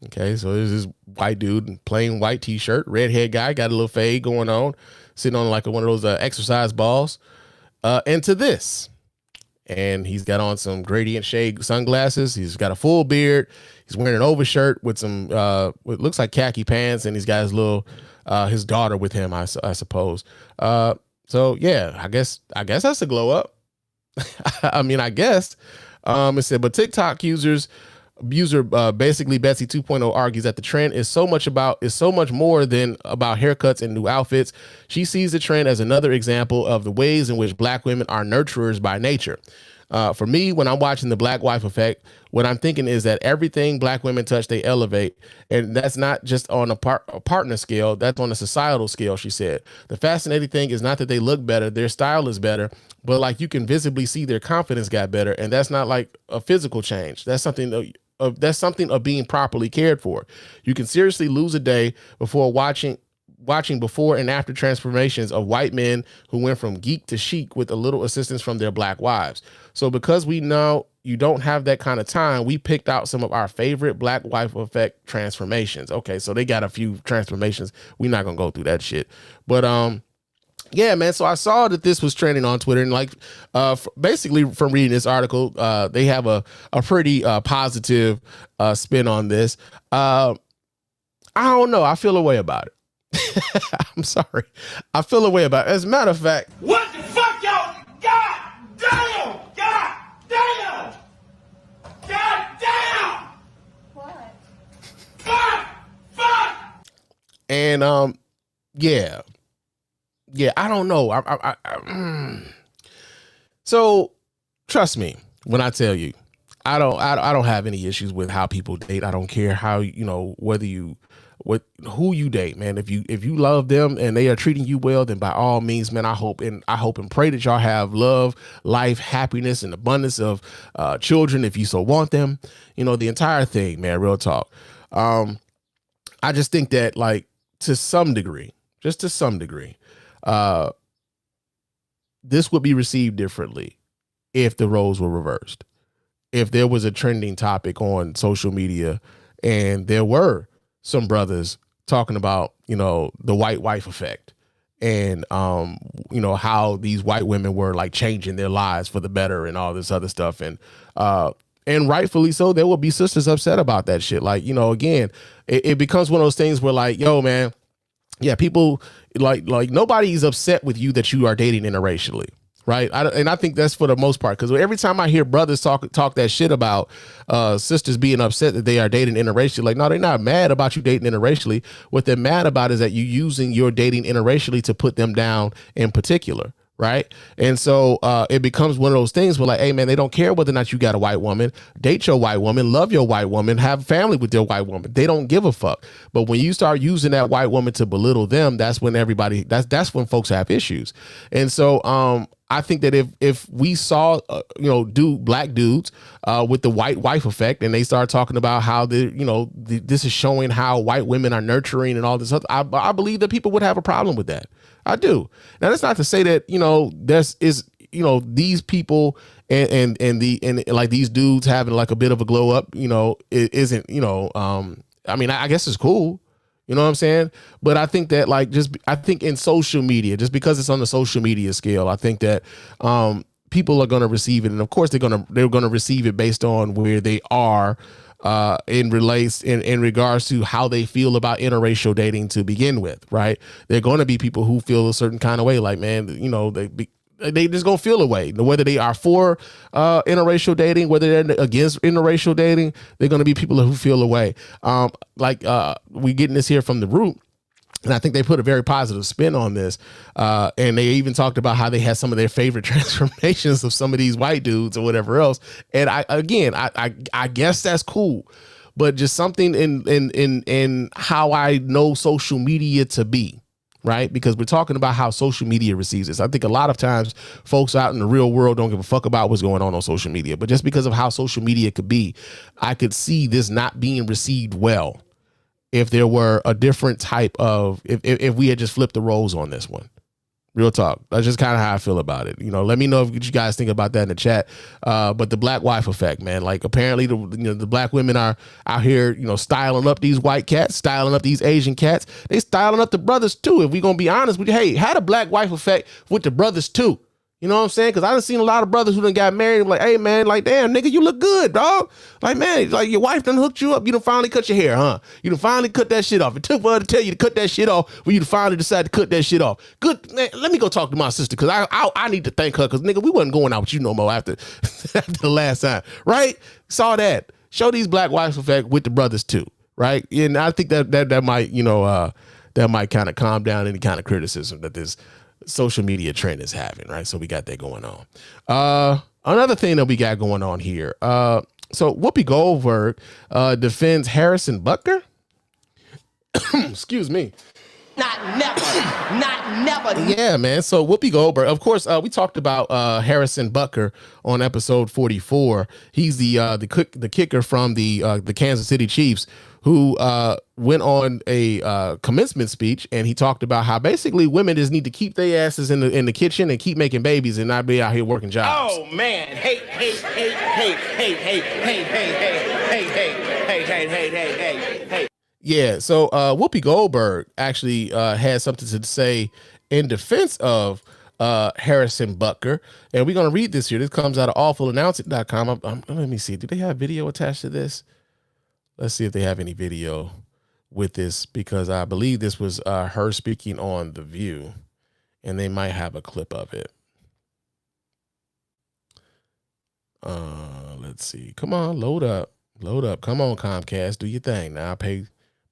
Okay. So there's this white dude in plain white t-shirt, redhead guy, got a little fade going on, sitting on like one of those exercise balls, into this. And he's got on some gradient shade sunglasses. He's got a full beard. He's wearing an overshirt with some, what looks like khaki pants. And he's got his little, his daughter with him, I suppose. So yeah, I guess that's a glow up. I mean, I guess. It said, but TikTok user basically Betsy 2.0 argues that the trend is so much more than about haircuts and new outfits. She sees the trend as another example of the ways in which black women are nurturers by nature. For me, when I'm watching the black wife effect, what I'm thinking is that everything black women touch, they elevate. And that's not just on a partner scale, that's on a societal scale, she said. The fascinating thing is not that they look better, their style is better, but like you can visibly see their confidence got better. And that's not like a physical change. That's something of being properly cared for. You can seriously lose a day before watching before and after transformations of white men who went from geek to chic with a little assistance from their black wives. So because we know you don't have that kind of time, we picked out some of our favorite black wife effect transformations. Okay, so they got a few transformations. We're not gonna go through that shit. But yeah, man. So I saw that this was trending on Twitter, and like, basically from reading this article, they have a pretty positive spin on this. I don't know. I feel a way about it. I'm sorry. I feel a way about it. As a matter of fact, what the fuck, y'all? God damn! God damn! God damn! What? Fuck! And yeah. I don't know. So trust me when I tell you, I don't have any issues with how people date. I don't care how, who you date, man. If you love them and they are treating you well, then by all means, man, I hope and pray that y'all have love, life, happiness, and abundance of children if you so want them. The entire thing, man, real talk. I just think that, like, to some degree, this would be received differently if the roles were reversed. If there was a trending topic on social media and there were some brothers talking about, the white wife effect and, how these white women were like changing their lives for the better and all this other stuff. And rightfully so, there will be sisters upset about that shit. Like, again, it becomes one of those things where, like, yo, man, yeah, people like nobody's upset with you that you are dating interracially. Right. I think that's for the most part, because every time I hear brothers talk that shit about sisters being upset that they are dating interracially, like, no, they're not mad about you dating interracially. What they're mad about is that you using your dating interracially to put them down in particular. Right. And so it becomes one of those things where, like, hey, man, they don't care whether or not you got a white woman, date your white woman, love your white woman, have family with your white woman. They don't give a fuck. But when you start using that white woman to belittle them, that's when that's when folks have issues. And so I think that if we saw, black dudes with the white wife effect, and they start talking about how this is showing how white women are nurturing and all this other, I believe that people would have a problem with that. I do. Now, that's not to say that, these people and like these dudes having like a bit of a glow up, it isn't, I mean, I guess it's cool. You know what I'm saying? But I think that, like, I think in social media, just because it's on the social media scale, I think that people are going to receive it. And of course they're going to receive it based on where they are in regards to how they feel about interracial dating to begin with, right? They're going to be people who feel a certain kind of way, like, man, you know, they just gonna feel a way, whether they are for interracial dating, whether they're against interracial dating. They're gonna be people who feel a way. We getting this here from the root. And I think they put a very positive spin on this. And they even talked about how they had some of their favorite transformations of some of these white dudes or whatever else. And I guess that's cool. But just something in how I know social media to be, right? Because we're talking about how social media receives this. I think a lot of times folks out in the real world don't give a fuck about what's going on social media. But just because of how social media could be, I could see this not being received well. If there were a different type of, if we had just flipped the roles on this one. Real talk. That's just kind of how I feel about it. You know, let me know what you guys think about that in the chat. But the black wife effect, man, like apparently the black women are out here, you know, styling up these white cats, styling up these Asian cats. They styling up the brothers too. If we gonna be honest with you, hey, had a black wife effect with the brothers too. You know what I'm saying? Because I done seen a lot of brothers who done got married and like, hey, man, like, damn, nigga, you look good, dog. Like, man, like your wife done hooked you up. You done finally cut your hair, huh? You done finally cut that shit off. It took for her to tell you to cut that shit off when you finally decided to cut that shit off. Good. Man, let me go talk to my sister because I need to thank her because, nigga, we wasn't going out with you no more after the last time, right? Saw that. Show these black wives effect with the brothers too, right? And I think that might, you know, that might kind of calm down any kind of criticism that this social media trend is having, right? So we got that going on. Another thing that we got going on here. So Whoopi Goldberg defends Harrison Butker. Excuse me. Not never. Yeah, man. So Whoopi Goldberg, of course, we talked about Harrison Butker on episode 44. He's the kicker from the Kansas City Chiefs, who went on a commencement speech, and he talked about how basically women just need to keep their asses in the kitchen and keep making babies and not be out here working jobs. Oh man, hey. Yeah, so Whoopi Goldberg actually had something to say in defense of Harrison Butker, and we're gonna read this here. This comes out of awfulannouncing.com. Let me see. Do they have video attached to this? Let's see if they have any video with this, because I believe this was her speaking on The View, and they might have a clip of it. Let's see. Come on, load up. Come on, Comcast, do your thing. Now I pay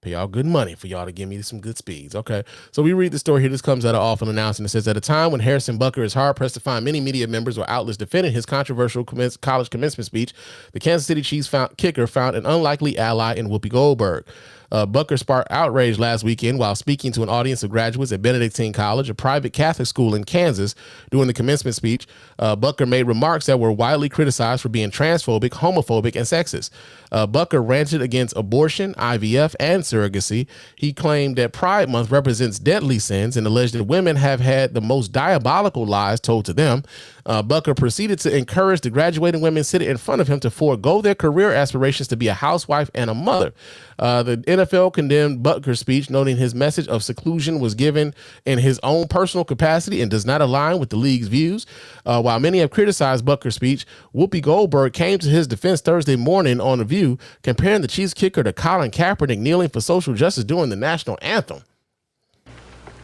y'all good money for y'all to give me some good speeds. Okay, so we read the story here. This comes out of Awful Announcing. It says, at a time when Harrison Butker is hard-pressed to find many media members or outlets defending his controversial college commencement speech, the Kansas City Chiefs kicker found an unlikely ally in Whoopi Goldberg. Butker sparked outrage last weekend while speaking to an audience of graduates at Benedictine College, a private Catholic school in Kansas. During the commencement speech, Butker made remarks that were widely criticized for being transphobic, homophobic, and sexist. Butker ranted against abortion, IVF, and surrogacy. He claimed that Pride Month represents deadly sins and alleged that women have had the most diabolical lies told to them. Butker proceeded to encourage the graduating women sitting in front of him to forego their career aspirations to be a housewife and a mother. The NFL condemned Butker's speech, noting his message of seclusion was given in his own personal capacity and does not align with the league's views. While many have criticized Butker's speech, Whoopi Goldberg came to his defense Thursday morning on The View, comparing the Chiefs kicker to Colin Kaepernick kneeling for social justice during the national anthem.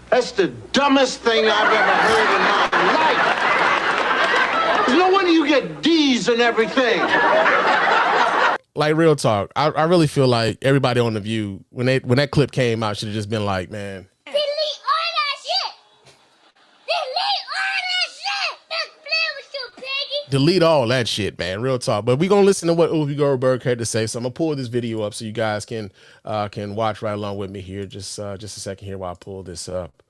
That's the dumbest thing I've ever heard in my life. There's no wonder you get D's and everything. Like, real talk, I really feel like everybody on The View, when that clip came out, should have just been like, man, delete all that shit. Delete all that shit. That's playing with you, piggy. delete all that shit, man. Real talk. But we're gonna listen to what Whoopi Goldberg had to say. So I'm gonna pull this video up so you guys can watch right along with me here. Just a second here while I pull this up.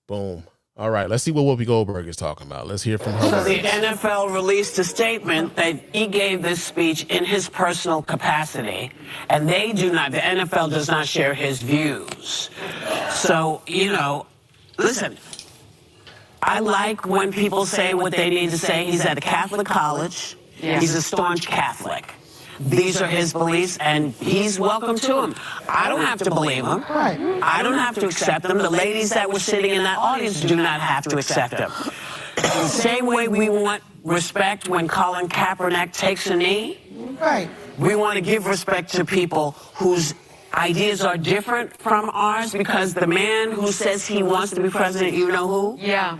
Boom. All right, let's see what Whoopi Goldberg is talking about. Let's hear from her. So the NFL released a statement that he gave this speech in his personal capacity, and the NFL does not share his views. So, listen, I like when people say what they need to say. He's at a Catholic college. Yeah. He's a staunch Catholic. These are his beliefs, and he's welcome to them. I don't have to believe him. Right. I don't have to accept them. The ladies that were sitting in that audience do not have to accept them. In the same way we want respect when Colin Kaepernick takes a knee, right? We want to give respect to people whose ideas are different from ours, because the man who says he wants to be president, you know who? Yeah.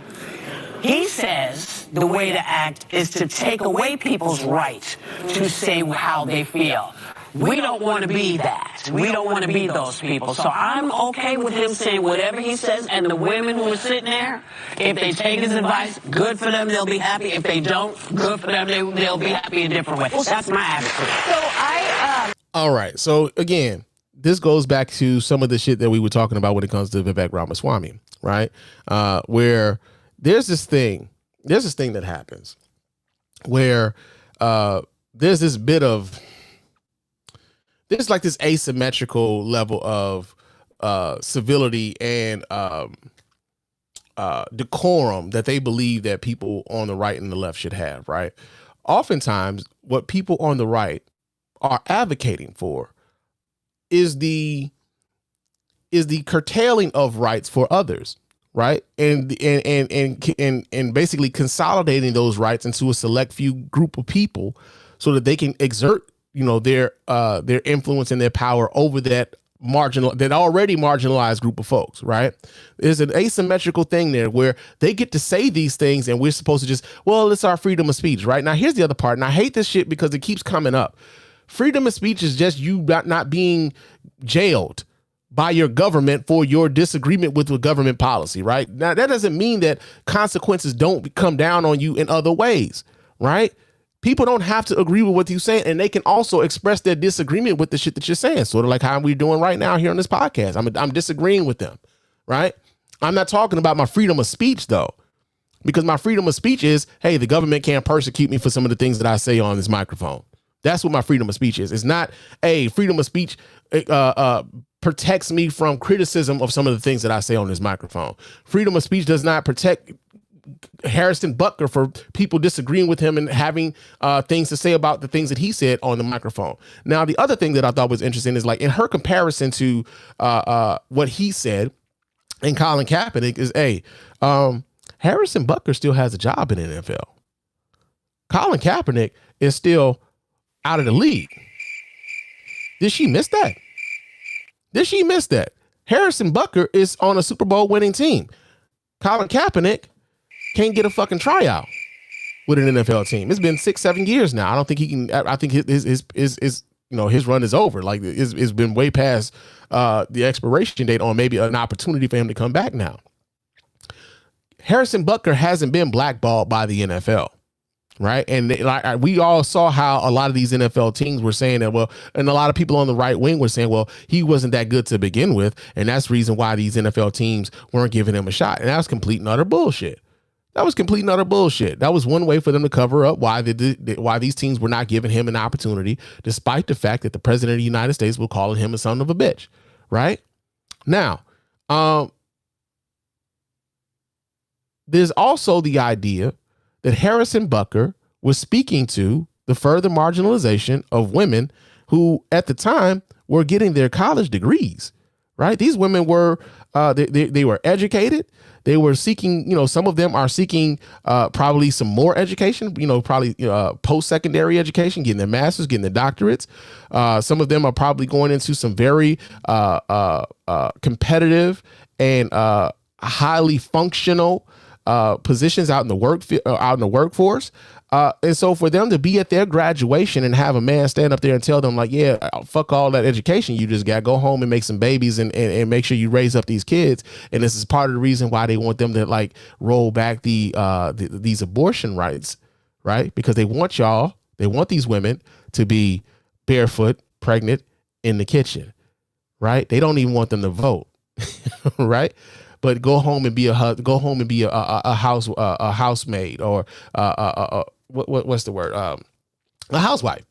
He says the way to act is to take away people's right to say how they feel. We don't want to be that. We don't want to be those people. So I'm okay with him saying whatever he says, and the women who are sitting there, if they take his advice, good for them, they'll be happy. If they don't, good for them, they'll be happy in a different way. That's my attitude. So All right. So again, this goes back to some of the shit that we were talking about when it comes to Vivek Ramaswamy, right? Where there's this thing that happens where there's this bit of, there's like this asymmetrical level of civility and decorum that they believe that people on the right and the left should have, right? Oftentimes, what people on the right are advocating for is the curtailing of rights for others, right? And basically consolidating those rights into a select few group of people so that they can exert, their influence and their power over that already marginalized group of folks, right? There's an asymmetrical thing there where they get to say these things and we're supposed to just, well, it's our freedom of speech, right? Now, here's the other part, and I hate this shit because it keeps coming up. Freedom of speech is just you not being jailed by your government for your disagreement with the government policy, right? Now, that doesn't mean that consequences don't come down on you in other ways, right? People don't have to agree with what you're saying, and they can also express their disagreement with the shit that you're saying, sort of like how we're doing right now here on this podcast. I'm disagreeing with them, right? I'm not talking about my freedom of speech, though, because my freedom of speech is, hey, the government can't persecute me for some of the things that I say on this microphone. That's what my freedom of speech is. It's not, hey, freedom of speech protects me from criticism of some of the things that I say on this microphone. Freedom of speech does not protect Harrison Butker for people disagreeing with him and having things to say about the things that he said on the microphone. Now, the other thing that I thought was interesting is, like, in her comparison to what he said and Colin Kaepernick is, Harrison Butker still has a job in the NFL. Colin Kaepernick is still out of the league. Did she miss that? Harrison Butker is on a Super Bowl winning team. Colin Kaepernick can't get a fucking tryout with an NFL team. It's been 6-7 years now. I don't think he can. I think his run is over. Like, it's been way past the expiration date on maybe an opportunity for him to come back now. Harrison Butker hasn't been blackballed by the NFL. Right. And we all saw how a lot of these NFL teams were saying that, well, and a lot of people on the right wing were saying, well, he wasn't that good to begin with. And that's the reason why these NFL teams weren't giving him a shot. And that was complete and utter bullshit. That was one way for them to cover up why these teams were not giving him an opportunity, despite the fact that the president of the United States was calling him a son of a bitch. Right now, there's also the idea that Harrison Butker was speaking to the further marginalization of women who at the time were getting their college degrees, right? These women were, they were educated. They were seeking, some of them are seeking probably some more education, probably post-secondary education, getting their master's, getting their doctorates. Some of them are probably going into some very competitive and highly functional positions out in the workforce. And so for them to be at their graduation and have a man stand up there and tell them, like, yeah, fuck all that education you just got, go home and make some babies and make sure you raise up these kids. And this is part of the reason why they want them to, like, roll back these abortion rights, right? Because they want these women to be barefoot, pregnant in the kitchen, right? They don't even want them to vote, right? But go home and be a housemaid, or what's the word? A housewife.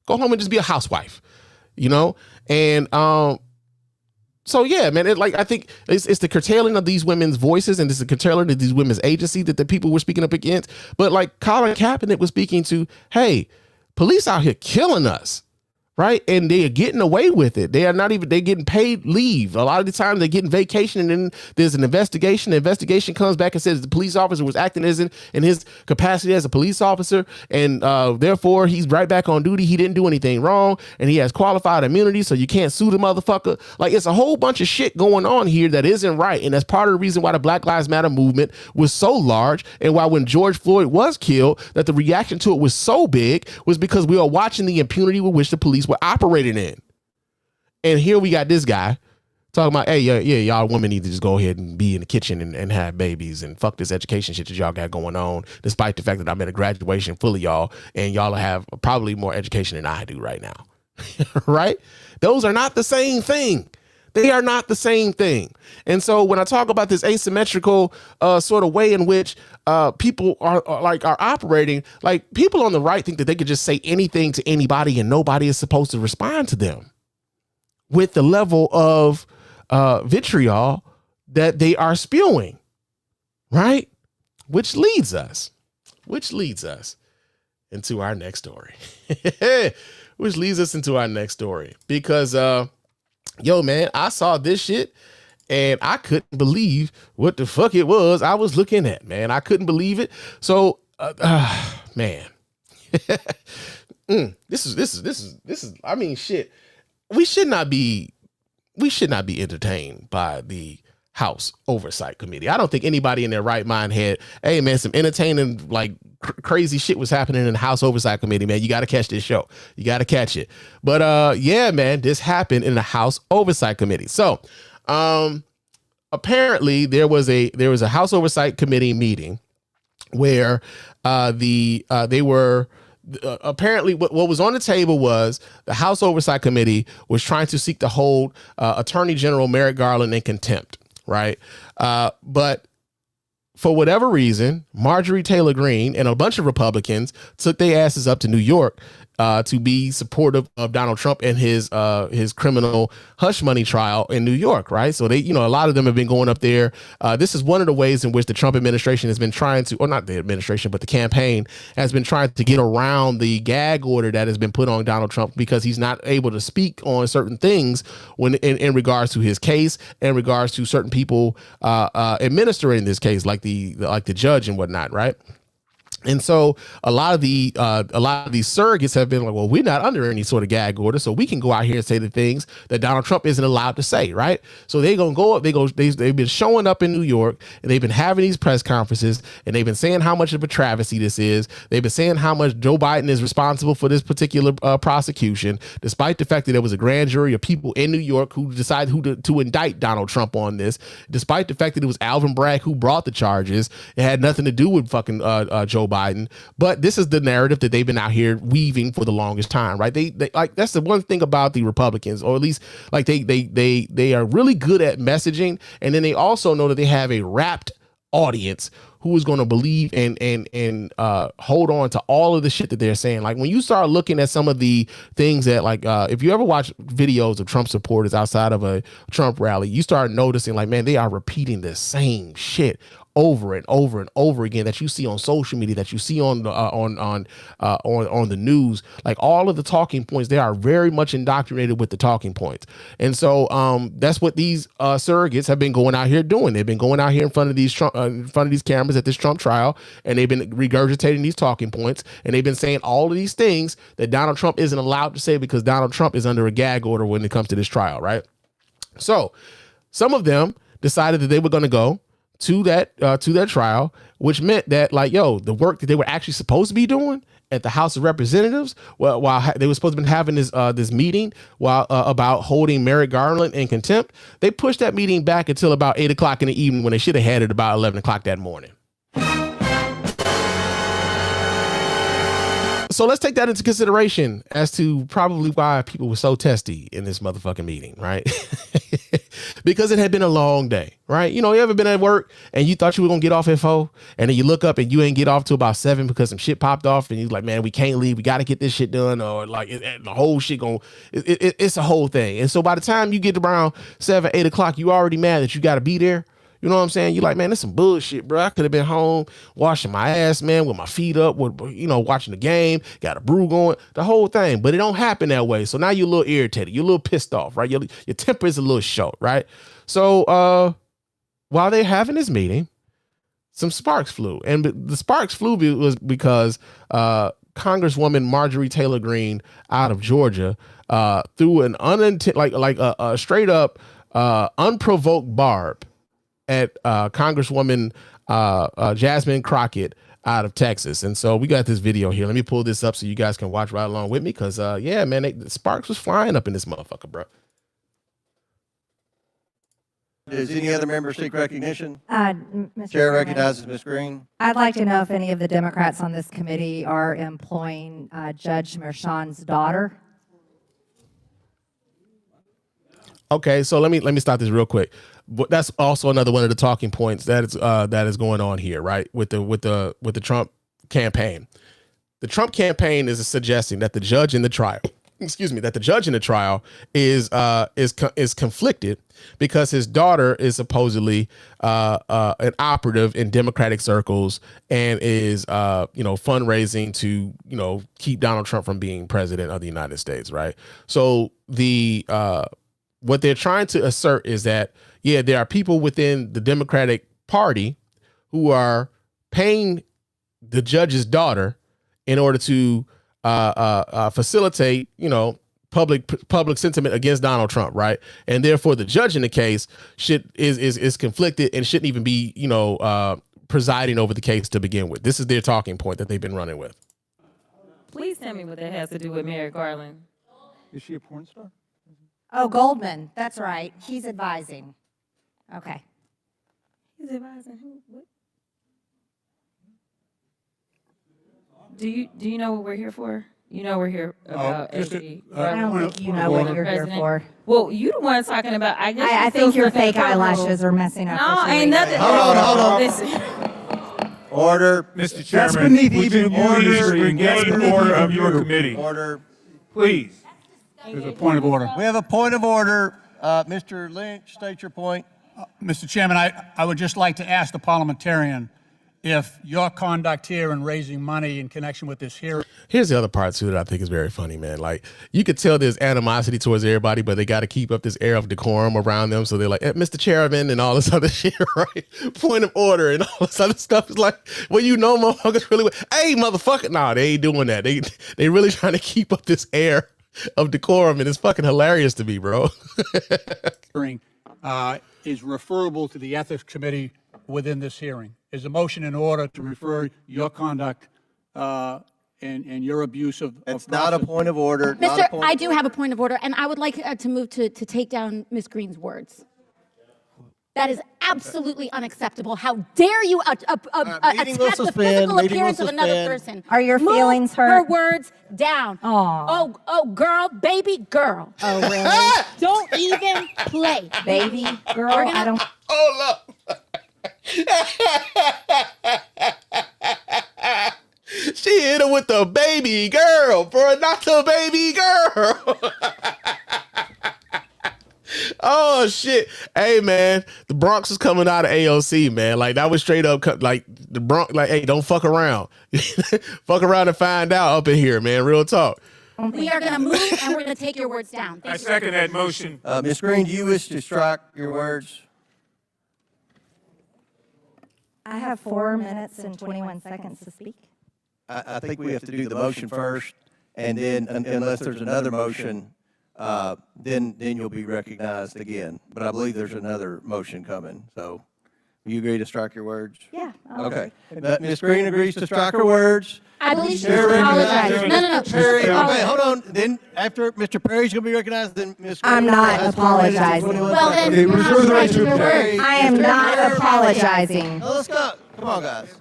Go home and just be a housewife, And so yeah, man. I think it's the curtailing of these women's voices, and it's the curtailing of these women's agency that the people were speaking up against. But like Colin Kaepernick was speaking to, hey, police out here killing us, right? And they are getting away with it. They're getting paid leave. A lot of the time they're getting vacation, and then there's an investigation. The investigation comes back and says the police officer was acting in his capacity as a police officer, and therefore he's right back on duty. He didn't do anything wrong, and he has qualified immunity, so you can't sue the motherfucker. Like, it's a whole bunch of shit going on here that isn't right, and that's part of the reason why the Black Lives Matter movement was so large, and why when George Floyd was killed, that the reaction to it was so big, was because we are watching the impunity with which the police were operating in. And here we got this guy talking about, hey, yeah, y'all women need to just go ahead and be in the kitchen and have babies and fuck this education shit that y'all got going on, despite the fact that I'm at a graduation full of y'all, and y'all have probably more education than I do right now. Right? Those are not the same thing. They are not the same thing. And so when I talk about this asymmetrical sort of way in which people are operating, like, people on the right think that they could just say anything to anybody and nobody is supposed to respond to them with the level of vitriol that they are spewing, right? Which leads us into our next story. Because yo, man, I saw this shit and I couldn't believe what the fuck it was I was looking at, man. I couldn't believe it. So, man, this is, I mean, shit. We should not be entertained by the House Oversight Committee. I don't think anybody in their right mind had, hey, man, some entertaining, like, crazy shit was happening in the House Oversight Committee, man. You got to catch this show. You got to catch it. But yeah, man, this happened in the House Oversight Committee. So apparently there was a House Oversight Committee meeting where they were apparently what was on the table was the House Oversight Committee was trying to seek to hold Attorney General Merrick Garland in contempt, right? But for whatever reason, Marjorie Taylor Greene and a bunch of Republicans took their asses up to New York to be supportive of Donald Trump and his criminal hush money trial in New York, right? So they, a lot of them have been going up there. This is one of the ways in which the Trump administration has been trying to, or not the administration, but the campaign has been trying to get around the gag order that has been put on Donald Trump, because he's not able to speak on certain things when in regards to his case, in regards to certain people administering this case, like the judge and whatnot, right? And so a lot of these surrogates have been like, well, we're not under any sort of gag order, so we can go out here and say the things that Donald Trump isn't allowed to say, right? So they're gonna go up. They've been showing up in New York, and they've been having these press conferences, and they've been saying how much of a travesty this is. They've been saying how much Joe Biden is responsible for this particular prosecution, despite the fact that there was a grand jury of people in New York who decided who to indict Donald Trump on this, despite the fact that it was Alvin Bragg who brought the charges. It had nothing to do with fucking Joe Biden. But this is the narrative that they've been out here weaving for the longest time, right? They like, that's the one thing about the Republicans, or at least like they are really good at messaging, and then they also know that they have a rapt audience who is going to believe and hold on to all of the shit that they're saying. Like, when you start looking at some of the things that, like, if you ever watch videos of Trump supporters outside of a Trump rally, you start noticing, like, man, they are repeating the same shit over and over and over again that you see on social media, that you see on the news. Like, all of the talking points, they are very much indoctrinated with the talking points. And so that's what these surrogates have been going out here doing. They've been going out here in front of these cameras at this Trump trial, and they've been regurgitating these talking points, and they've been saying all of these things that Donald Trump isn't allowed to say, because Donald Trump is under a gag order when it comes to this trial, right? So some of them decided that they were going to go to that trial, which meant that, like, yo, the work that they were actually supposed to be doing at the House of Representatives, while they were supposed to be having this meeting about holding Merrick Garland in contempt, they pushed that meeting back until about 8 o'clock in the evening, when they should have had it about 11 o'clock that morning. So let's take that into consideration as to probably why people were so testy in this motherfucking meeting, right? Because it had been a long day, right? You ever been at work and you thought you were going to get off at 4, and then you look up and you ain't get off till about 7 because some shit popped off, and you're like, man, we can't leave. We got to get this shit done, or like the whole shit it's a whole thing. And so by the time you get around 7, 8 o'clock, you already mad that you got to be there. You know what I'm saying? You like, man, this some bullshit, bro. I could have been home washing my ass, man, with my feet up, with, watching the game, got a brew going, the whole thing. But it don't happen that way. So now you're a little irritated. You're a little pissed off, right? Your temper is a little short, right? So while they're having this meeting, some sparks flew. And the sparks flew was because Congresswoman Marjorie Taylor Greene out of Georgia threw an a straight up unprovoked barb at Congresswoman Jasmine Crockett out of Texas. And so we got this video here. Let me pull this up so you guys can watch right along with me, because yeah, man, the sparks was flying up in this motherfucker, bro. Does any other member seek recognition? Mr. Chair Chairman, recognizes Ms. Green. I'd like to know if any of the Democrats on this committee are employing Judge Merchan's daughter. Okay, so let me stop this real quick. But that's also another one of the talking points that is going on here, right? With the Trump campaign. The Trump campaign is suggesting that the judge in the trial, is conflicted because his daughter is supposedly an operative in Democratic circles and is fundraising to keep Donald Trump from being president of the United States, right? So what they're trying to assert is that, yeah, there are people within the Democratic Party who are paying the judge's daughter in order to facilitate, public sentiment against Donald Trump, right? And therefore, the judge in the case is conflicted and shouldn't even be, presiding over the case to begin with. This is their talking point that they've been running with. Please tell me what that has to do with Merrick Garland. Is she a porn star? Oh, Goldman. That's right. He's advising. Okay. He's advising who? What? Do you know what we're here for? You know we're here about AG. I don't think you know what you're here for. Well, you the one talking about. I think your fake eyelashes are messing up. No, ain't nothing. Hold on. Listen. Order. Mr. Chairman, That's beneath would even you please engage the order of your committee? Order. Please. There's a point of order. We have a point of order. Mr. Lynch, state your point. Mr. Chairman, I would just like to ask the parliamentarian if your conduct here in raising money in connection with this hearing. Here's the other part too that I think is very funny, man. Like, you could tell there's animosity towards everybody, but they got to keep up this air of decorum around them. So they're like, Mr. Chairman, and all this other shit, right? Point of order and all this other stuff. Is like, well, motherfuckers really, hey, motherfucker. Nah, they ain't doing that. They really trying to keep up this air of decorum, and it's fucking hilarious to me, bro. Is referable to the Ethics Committee within this hearing. Is a motion in order to refer your conduct and your abuse of It's not a point of order. Mister, I do have a point of order, and I would like to move to take down Ms. Green's words. That is absolutely unacceptable. How dare you attack the physical appearance of another person? Are your feelings Move hurt? her words down. Oh, girl, baby girl. Oh, really? Don't even play. Baby girl, I don't. Hold up. She hit him with the baby girl, bro, not the baby girl. Oh shit! Hey man, the Bronx is coming out of AOC, man. Like, that was straight up, like the Bronx. Like, hey, don't fuck around, fuck around and find out up in here, man. Real talk. We are gonna move, and we're gonna take your words down. I second that motion. Ms. Green, do you wish to strike your words? I have 4 minutes and 21 seconds to speak. I think we have to do the motion first, and then unless there's another motion, then you'll be recognized again. But I believe there's another motion coming. So, you agree to strike your words? Yeah. Okay. Ms. Green agrees to strike her words. I believe she should apologize. No. Okay, hold on. Then after Mr. Perry's going to be recognized, then Ms. Green. I'm not apologizing. Well, then you have to strike your words. I am not apologizing. Let's go. Come on, guys.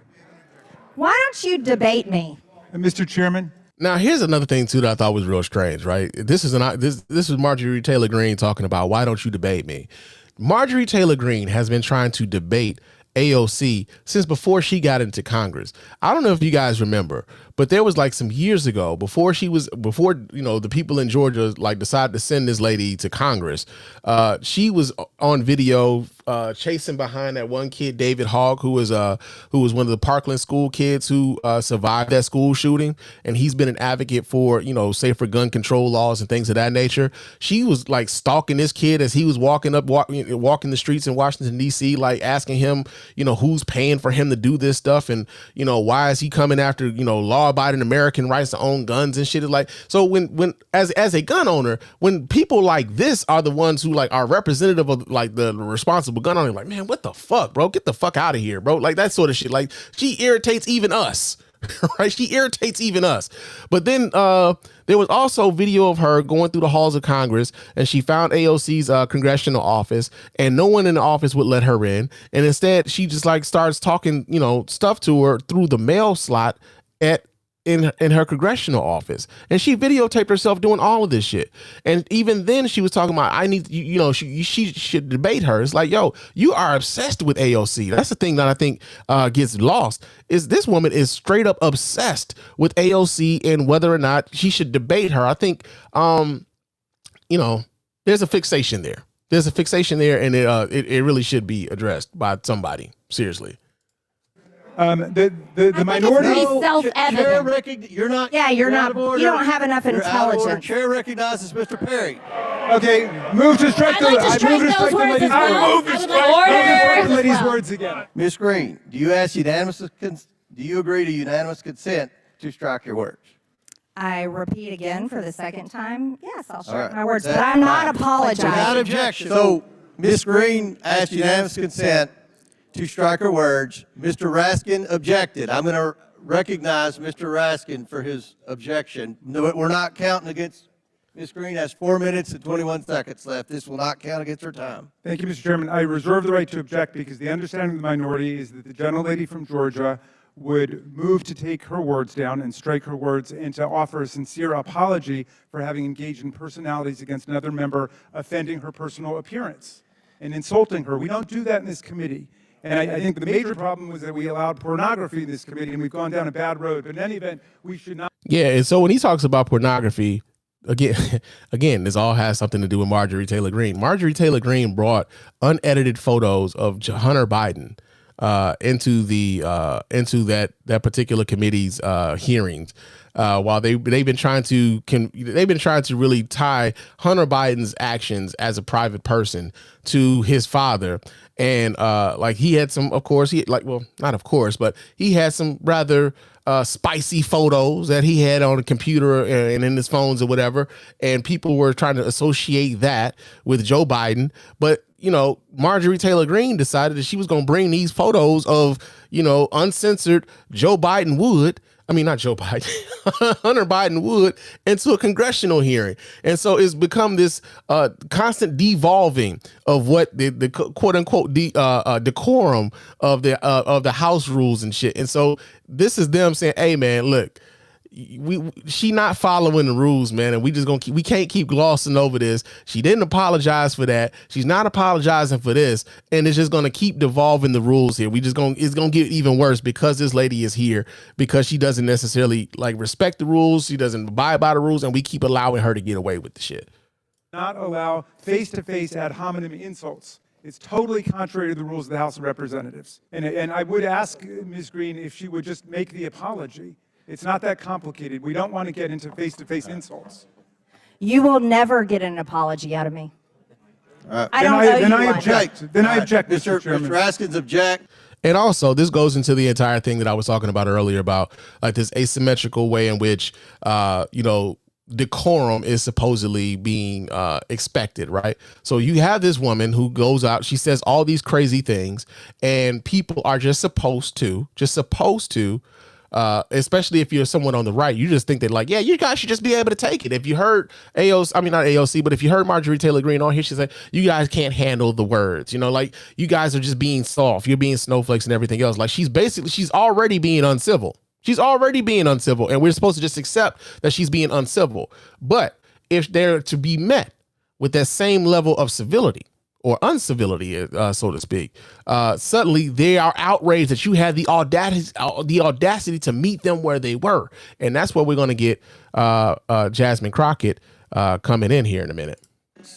Why don't you debate me? Mr. Chairman. Now, here's another thing too that I thought was real strange, right? This is Marjorie Taylor Greene talking about, why don't you debate me? Marjorie Taylor Greene has been trying to debate AOC since before she got into Congress. I don't know if you guys remember, but there was like some years ago before the people in Georgia like decided to send this lady to Congress. She was on video chasing behind that one kid, David Hogg, who was one of the Parkland school kids who survived that school shooting, and he's been an advocate for, you know, safer gun control laws and things of that nature. She was like stalking this kid as he was walking the streets in Washington D.C., like asking him, you know, who's paying for him to do this stuff, and you know, why is he coming after, you know, law-abiding American rights to own guns and shit. Like, so when as a gun owner, when people like this are the ones who like are representative of like the responsible gun owner, like, man, what the fuck, bro? Get the fuck out of here, bro. Like that sort of shit. Like, she irritates even us. Right? She irritates even us. But then there was also video of her going through the halls of Congress, and she found AOC's congressional office, and no one in the office would let her in. And instead, she just like starts talking, you know, stuff to her through the mail slot in her congressional office, and she videotaped herself doing all of this shit. And even then, she was talking about, I need, you know, she should debate her. It's like, yo, you are obsessed with AOC. That's the thing that I think gets lost, is this woman is straight up obsessed with AOC and whether or not she should debate her. I think, you know, there's a fixation there. There's a fixation there, and it really should be addressed by somebody. Seriously. The minority. Self-evident. You're not. Yeah, you're not. You don't have enough intelligence. Chair recognizes Mr. Perry. Okay, move to strike the. I'd like to strike those words as well. I move to strike the lady's words again. Ms. Green, do you agree to unanimous consent to strike your words? I repeat again for the second time. Yes, I'll strike right. my words, but I'm not apologizing. Without objection. So Ms. Green asked unanimous consent to strike her words. Mr. Raskin objected. I'm going to recognize Mr. Raskin for his objection. No, we're not counting against Ms. Green. Has 4 minutes and 21 seconds left. This will not count against her time. Thank you, Mr. Chairman. I reserve the right to object because the understanding of the minority is that the gentlelady from Georgia would move to take her words down and strike her words, and to offer a sincere apology for having engaged in personalities against another member, offending her personal appearance and insulting her. We don't do that in this committee. And I think the major problem was that we allowed pornography in this committee, and we've gone down a bad road. But in any event, we should not. Yeah, and so when he talks about pornography, again, this all has something to do with Marjorie Taylor Greene. Marjorie Taylor Greene brought unedited photos of Hunter Biden into that particular committee's hearings. While they've been trying to really tie Hunter Biden's actions as a private person to his father. And like he had some, of course, but he had some rather spicy photos that he had on a computer and in his phones or whatever. And people were trying to associate that with Joe Biden. But, you know, Marjorie Taylor Greene decided that she was going to bring these photos of, you know, uncensored Joe Biden not Joe Biden, Hunter Biden would, into a congressional hearing. And so it's become this constant devolving of what the quote unquote decorum of the House rules and shit. And so this is them saying, hey man, look, she not following the rules, man, and we can't keep glossing over this. She didn't apologize for that. She's not apologizing for this, and it's just gonna keep devolving the rules here. It's gonna get even worse because this lady is here, because she doesn't necessarily like respect the rules. She doesn't abide by the rules, and we keep allowing her to get away with the shit. Not allow face-to-face ad hominem insults. It's totally contrary to the rules of the House of Representatives. And I would ask Ms. Green if she would just make the apology. It's not that complicated. We don't want to get into face-to-face insults. You will never get an apology out of me. I don't know you. I object. Then I object, Mr. Chairman. Mr. Raskins object. And also, this goes into the entire thing that I was talking about earlier about like this asymmetrical way in which, you know, decorum is supposedly being expected, right? So you have this woman who goes out, she says all these crazy things, and people are just supposed to, especially if you're someone on the right, you just think that like, yeah, you guys should just be able to take it. If you heard not AOC, but if you heard Marjorie Taylor Greene on here, she said, you guys can't handle the words, you know, like you guys are just being soft. You're being snowflakes and everything else. Like she's already being uncivil. She's already being uncivil, and we're supposed to just accept that she's being uncivil. But if they're to be met with that same level of civility or uncivility, so to speak, suddenly they are outraged that you had the audacity to meet them where they were. And that's where we're going to get Jasmine Crockett coming in here in a minute.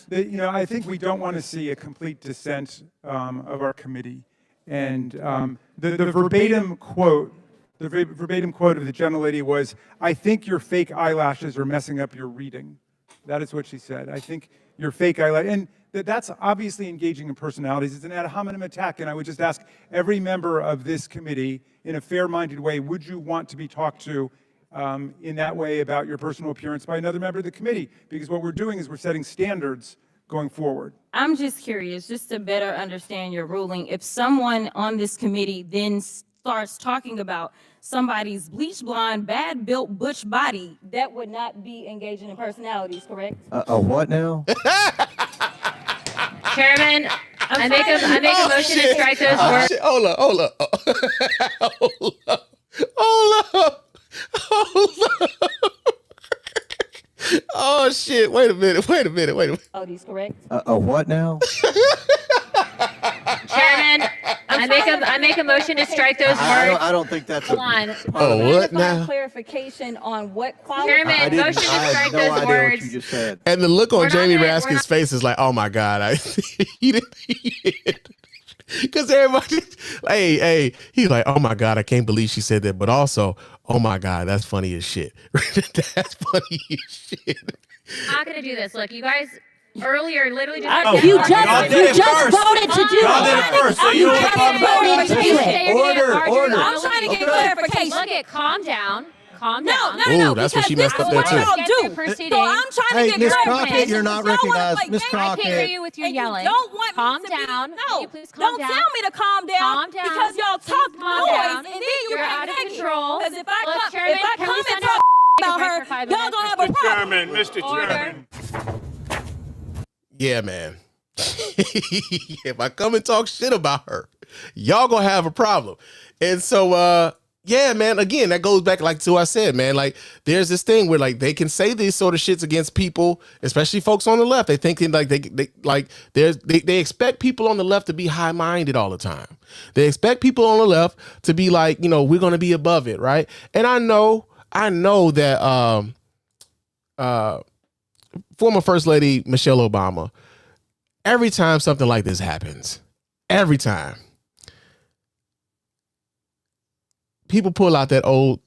comments? I think we don't want to see a complete dissent of our committee. And the verbatim quote of the gentlelady was, "I think your fake eyelashes are messing up your reading." That is what she said. "I think your fake eyelashes," and that's obviously engaging in personalities. It's an ad hominem attack, and I would just ask every member of this committee, in a fair-minded way, would you want to be talked to in that way about your personal appearance by another member of the committee? Because what we're doing is we're setting standards going forward. I'm just curious, just to better understand your ruling. If someone on this committee then starts talking about somebody's bleached blonde, bad built butch body, that would not be engaging in personalities, correct? A what now? Chairman, I make a motion to strike those words. Hold up. Oh shit! Wait a minute. Oh, these correct? A what now? Chairman, I make a motion to strike those words. I don't think that's Hold on. What now? Clarification on what Chairman, motion to strike those words. What you just said. And the look on Jamie Raskin's face is like, oh my God, he didn't. Because everybody, hey, he's like, oh my God, I can't believe she said that. But also, oh my God, that's funny as shit. That's funny as shit. I'm not gonna do this. Look, you guys earlier literally just You just voted to do it. Y'all did it first, so you don't have to voted to do it. Order. I'm trying to get clarification. Look at, calm down. No, that's what she messed up there too. So I'm trying Hey, Miss Crockett, you're not recognized. Miss I can't hear Crockett. you with your yelling. Don't want calm me to down. Be, Can no, you please calm don't down. tell me to calm down. Calm down. Because y'all talk Calm noise, down. and then you You're out of control. Because if Look, I Chairman, come can we and send talk about break her, for 5 y'all minutes? gonna have a problem. Chairman, Mr. Chairman. Yeah, man. If I come and talk shit about her, y'all gonna have a problem. And so, yeah, man, again, that goes back like to what I said, man. Like, there's this thing where like they can say these sort of shits against people, especially folks on the left. They thinking like they expect people on the left to be high-minded all the time. They expect people on the left to be like, we're gonna be above it, right? And I know that former First Lady Michelle Obama, every time something like this happens, every time people pull out that old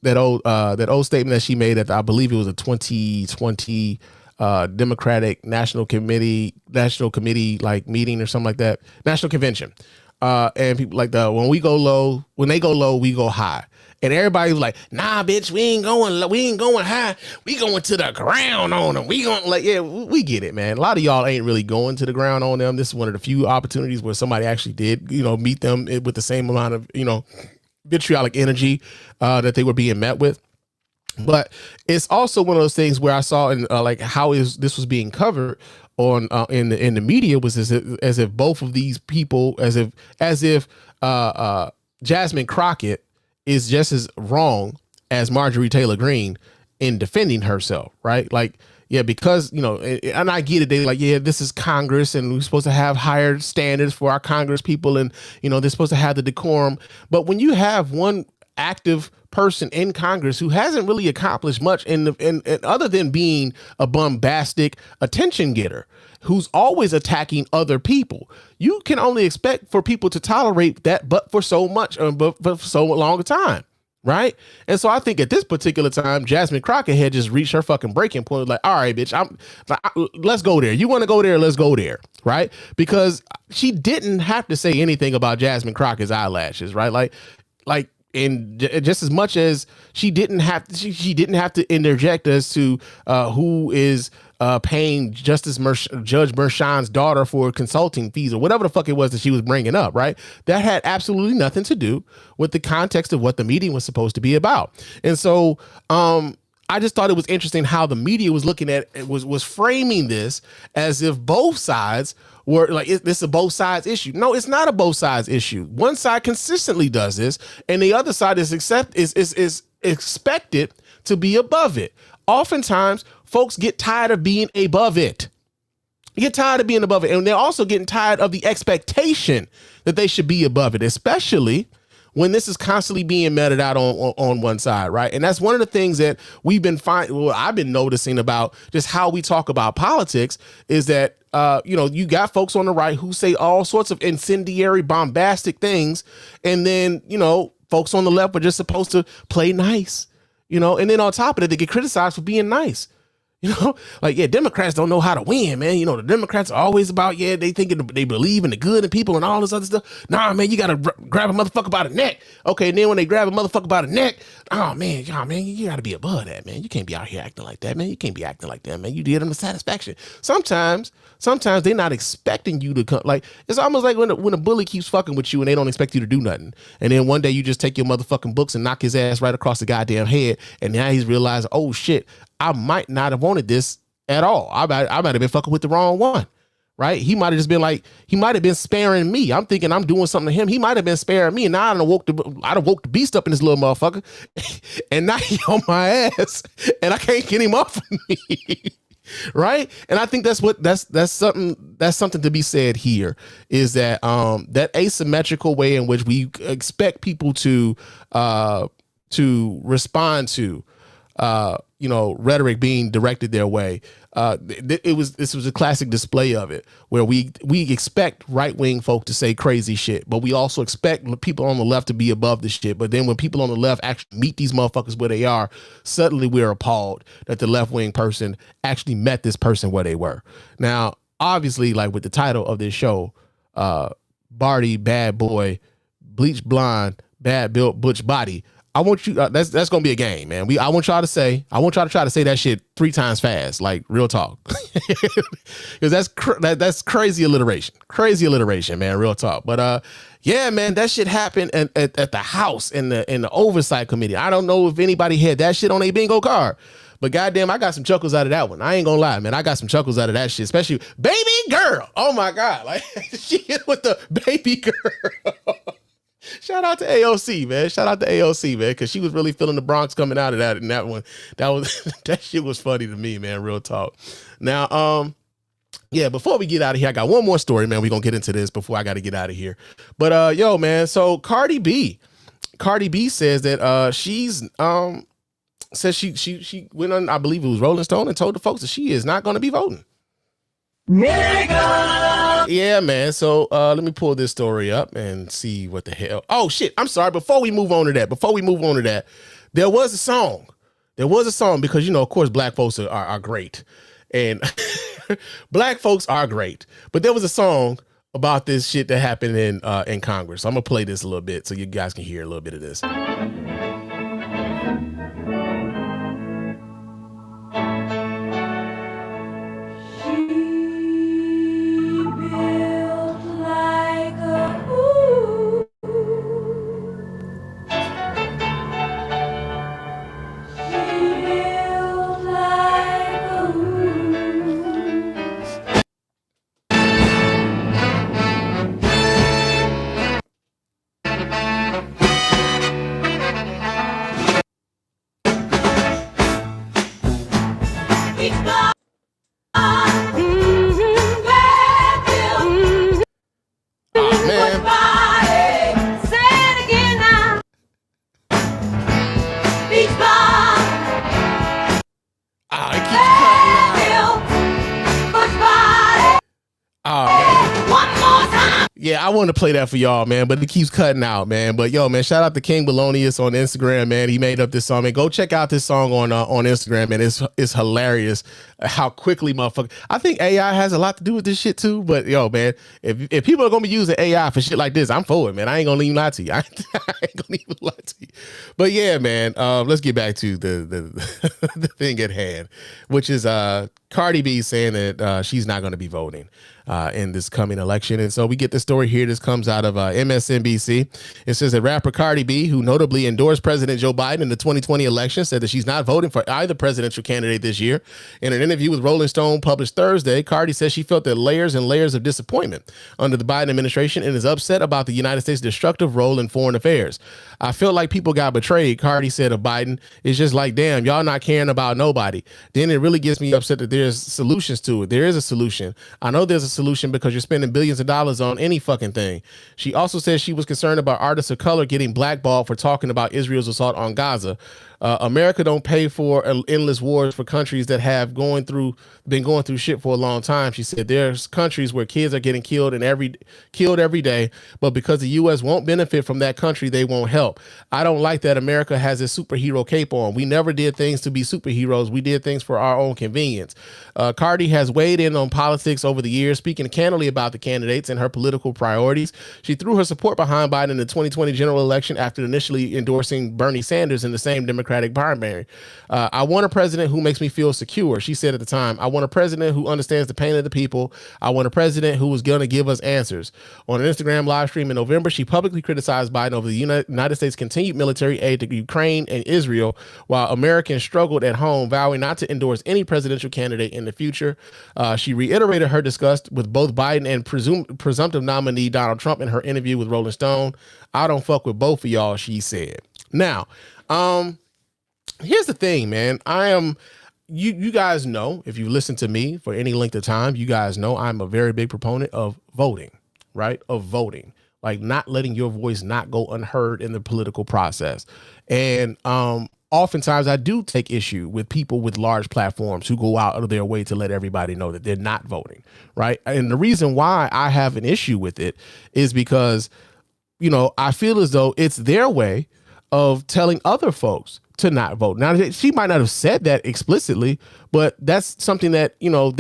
statement that she made at I believe it was a 2020 Democratic National Committee like meeting or something like that, National Convention, and people like when they go low, we go high. And everybody was like, nah, bitch, we ain't going high. We going to the ground on them. We going we get it, man. A lot of y'all ain't really going to the ground on them. This is one of the few opportunities where somebody actually did, meet them with the same amount of, vitriolic energy that they were being met with. But it's also one of those things where I saw in how this was being covered on in the media was as if both of these people, as if Jasmine Crockett is just as wrong as Marjorie Taylor Greene in defending herself, right? Like, yeah, because, and I get it. They like, yeah, this is Congress and we're supposed to have higher standards for our Congress people. And, they're supposed to have the decorum. But when you have one active person in Congress who hasn't really accomplished much in other than being a bombastic attention getter, who's always attacking other people, you can only expect for people to tolerate that, but for so long a time. Right. And so I think at this particular time, Jasmine Crockett had just reached her fucking breaking point. Like, all right, bitch, let's go there. You want to go there? Let's go there. Right. Because she didn't have to say anything about Jasmine Crockett's eyelashes. Right. Like, and just as much as she didn't have to interject as to who is paying Judge Merchan's daughter for consulting fees or whatever the fuck it was that she was bringing up, right? That had absolutely nothing to do with the context of what the meeting was supposed to be about. And so I just thought it was interesting how the media was looking at it, was framing this as if both sides were like, this is a both sides issue. No, it's not a both sides issue. One side consistently does this, and the other side is expected to be above it. Oftentimes, folks get tired of being above it. And they're also getting tired of the expectation that they should be above it, especially when this is constantly being meted out on one side, right? And that's one of the things that I've been noticing about just how we talk about politics is that you got folks on the right who say all sorts of incendiary, bombastic things. And then, folks on the left are just supposed to play nice, and then on top of it, they get criticized for being nice. Democrats don't know how to win, man. The Democrats are always about, they thinking they believe in the good in people and all this other stuff. Nah, man, you got to grab a motherfucker by the neck. Okay, and then when they grab a motherfucker by the neck, oh, man, you got to be above that, man. You can't be out here acting like that, man. You can't be acting like that, man. You did them the satisfaction. Sometimes they're not expecting you to come. Like, it's almost like when a bully keeps fucking with you and they don't expect you to do nothing. And then one day you just take your motherfucking books and knock his ass right across the goddamn head. And now he's realizing, oh, shit, I might not have wanted this at all. I might have been fucking with the wrong one, right? He might have just been like, he might have been sparing me. I'm thinking I'm doing something to him. He might have been sparing me, and now I'd have woke the beast up in this little motherfucker, and now he on my ass, and I can't get him off of me, right? And I think that's something to be said here, is that that asymmetrical way in which we expect people to respond to rhetoric being directed their way. This was a classic display of it, where we expect right-wing folk to say crazy shit, but we also expect people on the left to be above the shit. But then when people on the left actually meet these motherfuckers where they are, suddenly we're appalled that the left-wing person actually met this person where they were. Now, obviously, like with the title of this show, Bardi, bad boy, bleached blonde, bad built butch body, I want you. That's gonna be a game, man. I want y'all to try to say that shit 3 times fast, like real talk, because that's crazy alliteration, man. Real talk. But yeah, man, that shit happened at the House in the Oversight Committee. I don't know if anybody had that shit on a bingo card, but goddamn, I got some chuckles out of that one. I ain't gonna lie, man. I got some chuckles out of that shit, especially baby girl. Oh my god, like she hit with the baby girl. Shout out to AOC, man. Because she was really feeling the Bronx coming out of that. And that one, that shit was funny to me, man. Real talk. Now, before we get out of here, I got one more story, man. We're going to get into this before I got to get out of here. But, man, so Cardi B says that she's, says she went on, I believe it was Rolling Stone, and told the folks that she is not going to be voting. Nigga! Yeah, man. So let me pull this story up and see what the hell. Oh, shit. I'm sorry. Before we move on to that, there was a song. Because, of course, black folks are great. And black folks are great. But there was a song about this shit that happened in Congress. I'm going to play this a little bit so you guys can hear a little bit of this. Yeah, I want to play that for y'all, man, but it keeps cutting out, man. But yo, man, shout out to King Balonius on Instagram, man. He made up this song, man. Go check out this song on Instagram, man. It's hilarious how quickly, motherfucker. I think AI has a lot to do with this shit too. But yo, man, if people are gonna be using AI for shit like this, I'm for it, man. I ain't gonna even lie to you. I ain't gonna even lie to you. But yeah, man, let's get back to the thing at hand, which is Cardi B saying that she's not gonna be voting in this coming election. And so we get the story here. This comes out of MSNBC. It says that rapper Cardi B, who notably endorsed President Joe Biden in the 2020 election, said that she's not voting for either presidential candidate this year. In an interview with Rolling Stone published Thursday, Cardi says she felt that layers and layers of disappointment under the Biden administration and is upset about the United States' destructive role in foreign affairs. I feel like people got betrayed, Cardi said of Biden. It's just like, damn, y'all not caring about nobody. Then it really gets me upset that there's solutions to it. There is a solution. I know there's a solution because you're spending billions of dollars on any fucking thing. She also says she was concerned about artists of color getting blackballed for talking about Israel's assault on Gaza. America don't pay for endless wars for countries that have been going through shit for a long time. She said there's countries where kids are getting killed every day, but because the U.S. won't benefit from that country, they won't help. I don't like that America has a superhero cape on. We never did things to be superheroes. We did things for our own convenience. Cardi has weighed in on politics over the years, speaking candidly about the candidates and her political priorities. She threw her support behind Biden in the 2020 general election after initially endorsing Bernie Sanders in the same Democratic primary. I want a president who makes me feel secure, she said at the time. I want a president who understands the pain of the people. I want a president who is going to give us answers. On an Instagram live stream in November, she publicly criticized Biden over the United States' continued military aid to Ukraine and Israel, while Americans struggled at home, vowing not to endorse any presidential candidate in the future. She reiterated her disgust with both Biden and presumptive nominee Donald Trump in her interview with Rolling Stone. I don't fuck with both of y'all, she said. Now, here's the thing, man. You guys know, if you listen to me for any length of time, you guys know I'm a very big proponent of voting, right? Of voting, like not letting your voice not go unheard in the political process. And oftentimes I do take issue with people with large platforms who go out of their way to let everybody know that they're not voting, right? And the reason why I have an issue with it is because, you know, I feel as though it's their way of telling other folks to not vote. Now, she might not have said that explicitly, but that's something that, you know,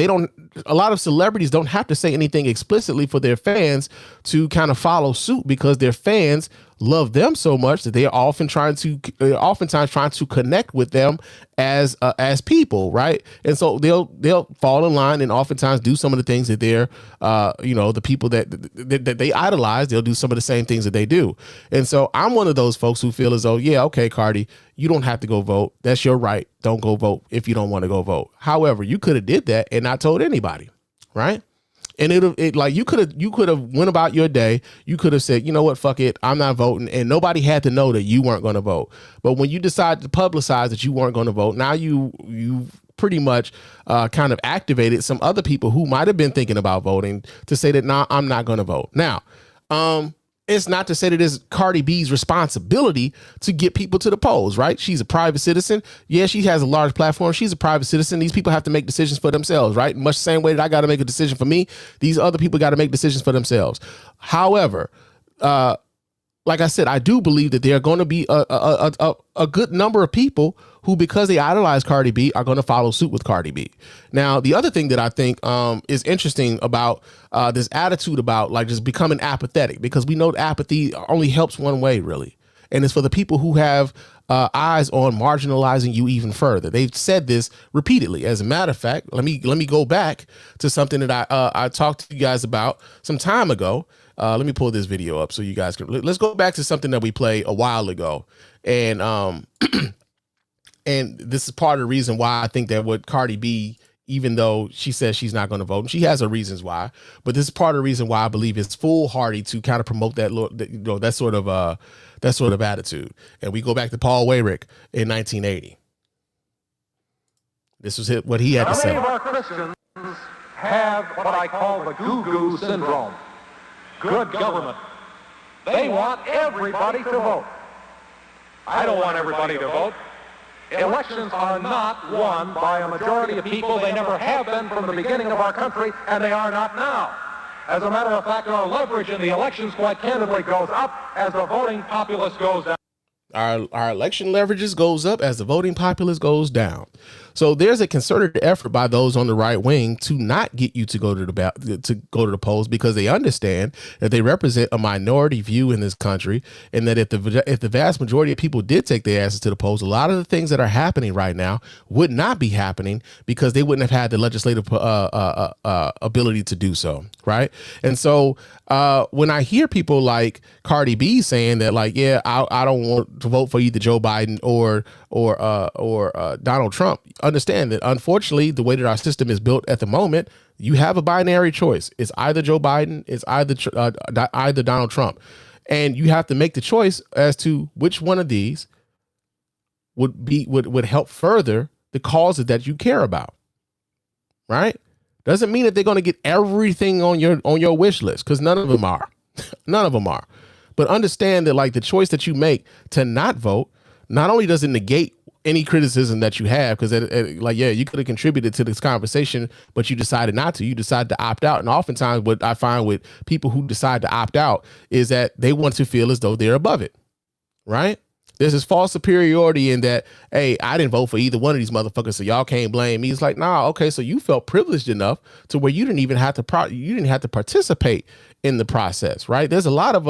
a lot of celebrities don't have to say anything explicitly for their fans to kind of follow suit, because their fans love them so much that they are oftentimes trying to connect with them as people, right? And so they'll fall in line and oftentimes do some of the things that they're, the people that they idolize, they'll do some of the same things that they do. And so I'm one of those folks who feel as though, yeah, okay, Cardi, you don't have to go vote. That's your right. Don't go vote if you don't want to go vote. However, you could have did that and not told anybody, right? And you could have went about your day. You could have said, you know what, fuck it, I'm not voting, and nobody had to know that you weren't going to vote. But when you decide to publicize that you weren't going to vote, now you pretty much kind of activated some other people who might have been thinking about voting to say that, nah, I'm not going to vote. Now, it's not to say that it's Cardi B's responsibility to get people to the polls, right? She's a private citizen. Yeah, she has a large platform. She's a private citizen. These people have to make decisions for themselves, right? Much the same way that I got to make a decision for me, these other people got to make decisions for themselves. However, like I said, I do believe that there are going to be a good number of people who, because they idolize Cardi B, are going to follow suit with Cardi B. Now, the other thing that I think is interesting about this attitude about like just becoming apathetic, because we know apathy only helps one way, really. And it's for the people who have eyes on marginalizing you even further. They've said this repeatedly. As a matter of fact, let me go back to something that I talked to you guys about some time ago. Let me pull this video up so you guys can. Let's go back to something that we played a while ago, and and this is part of the reason why I think that what Cardi B, even though she says she's not going to vote, and she has her reasons why, but this is part of the reason why I believe it's foolhardy to kind of promote that sort of attitude. And we go back to Paul Weyrich in 1980. This was what he had to say. Many of our Christians have what I call the goo-goo syndrome. Good government. They want everybody to vote. I don't want everybody to vote. Elections are not won by a majority of people. They never have been from the beginning of our country, and they are not now. As a matter of fact, our leverage in the elections, quite candidly, goes up as the voting populace goes down. Our election leverages goes up as the voting populace goes down. So there's a concerted effort by those on the right wing to not get you to go to the polls, because they understand that they represent a minority view in this country, and that if the vast majority of people did take their asses to the polls, a lot of the things that are happening right now would not be happening, because they wouldn't have had the legislative ability to do so, right? And so when I hear people like Cardi B saying that, like, yeah, I don't want to vote for either Joe Biden or Donald Trump, understand that unfortunately the way that our system is built at the moment, you have a binary choice. It's either Joe Biden, it's either Donald Trump, and you have to make the choice as to which one of these would help further the causes that you care about, right? Doesn't mean that they're going to get everything on your wish list, because none of them are. None of them are. But understand that, like, the choice that you make to not vote, not only does it negate any criticism that you have, because like, yeah, you could have contributed to this conversation, but you decided not to. You decided to opt out. And oftentimes what I find with people who decide to opt out is that they want to feel as though they're above it, right? There's this false superiority in that, hey, I didn't vote for either one of these motherfuckers, so y'all can't blame me. It's like, nah, okay, so you felt privileged enough to where you didn't even have to participate in the process, right? There's a lot of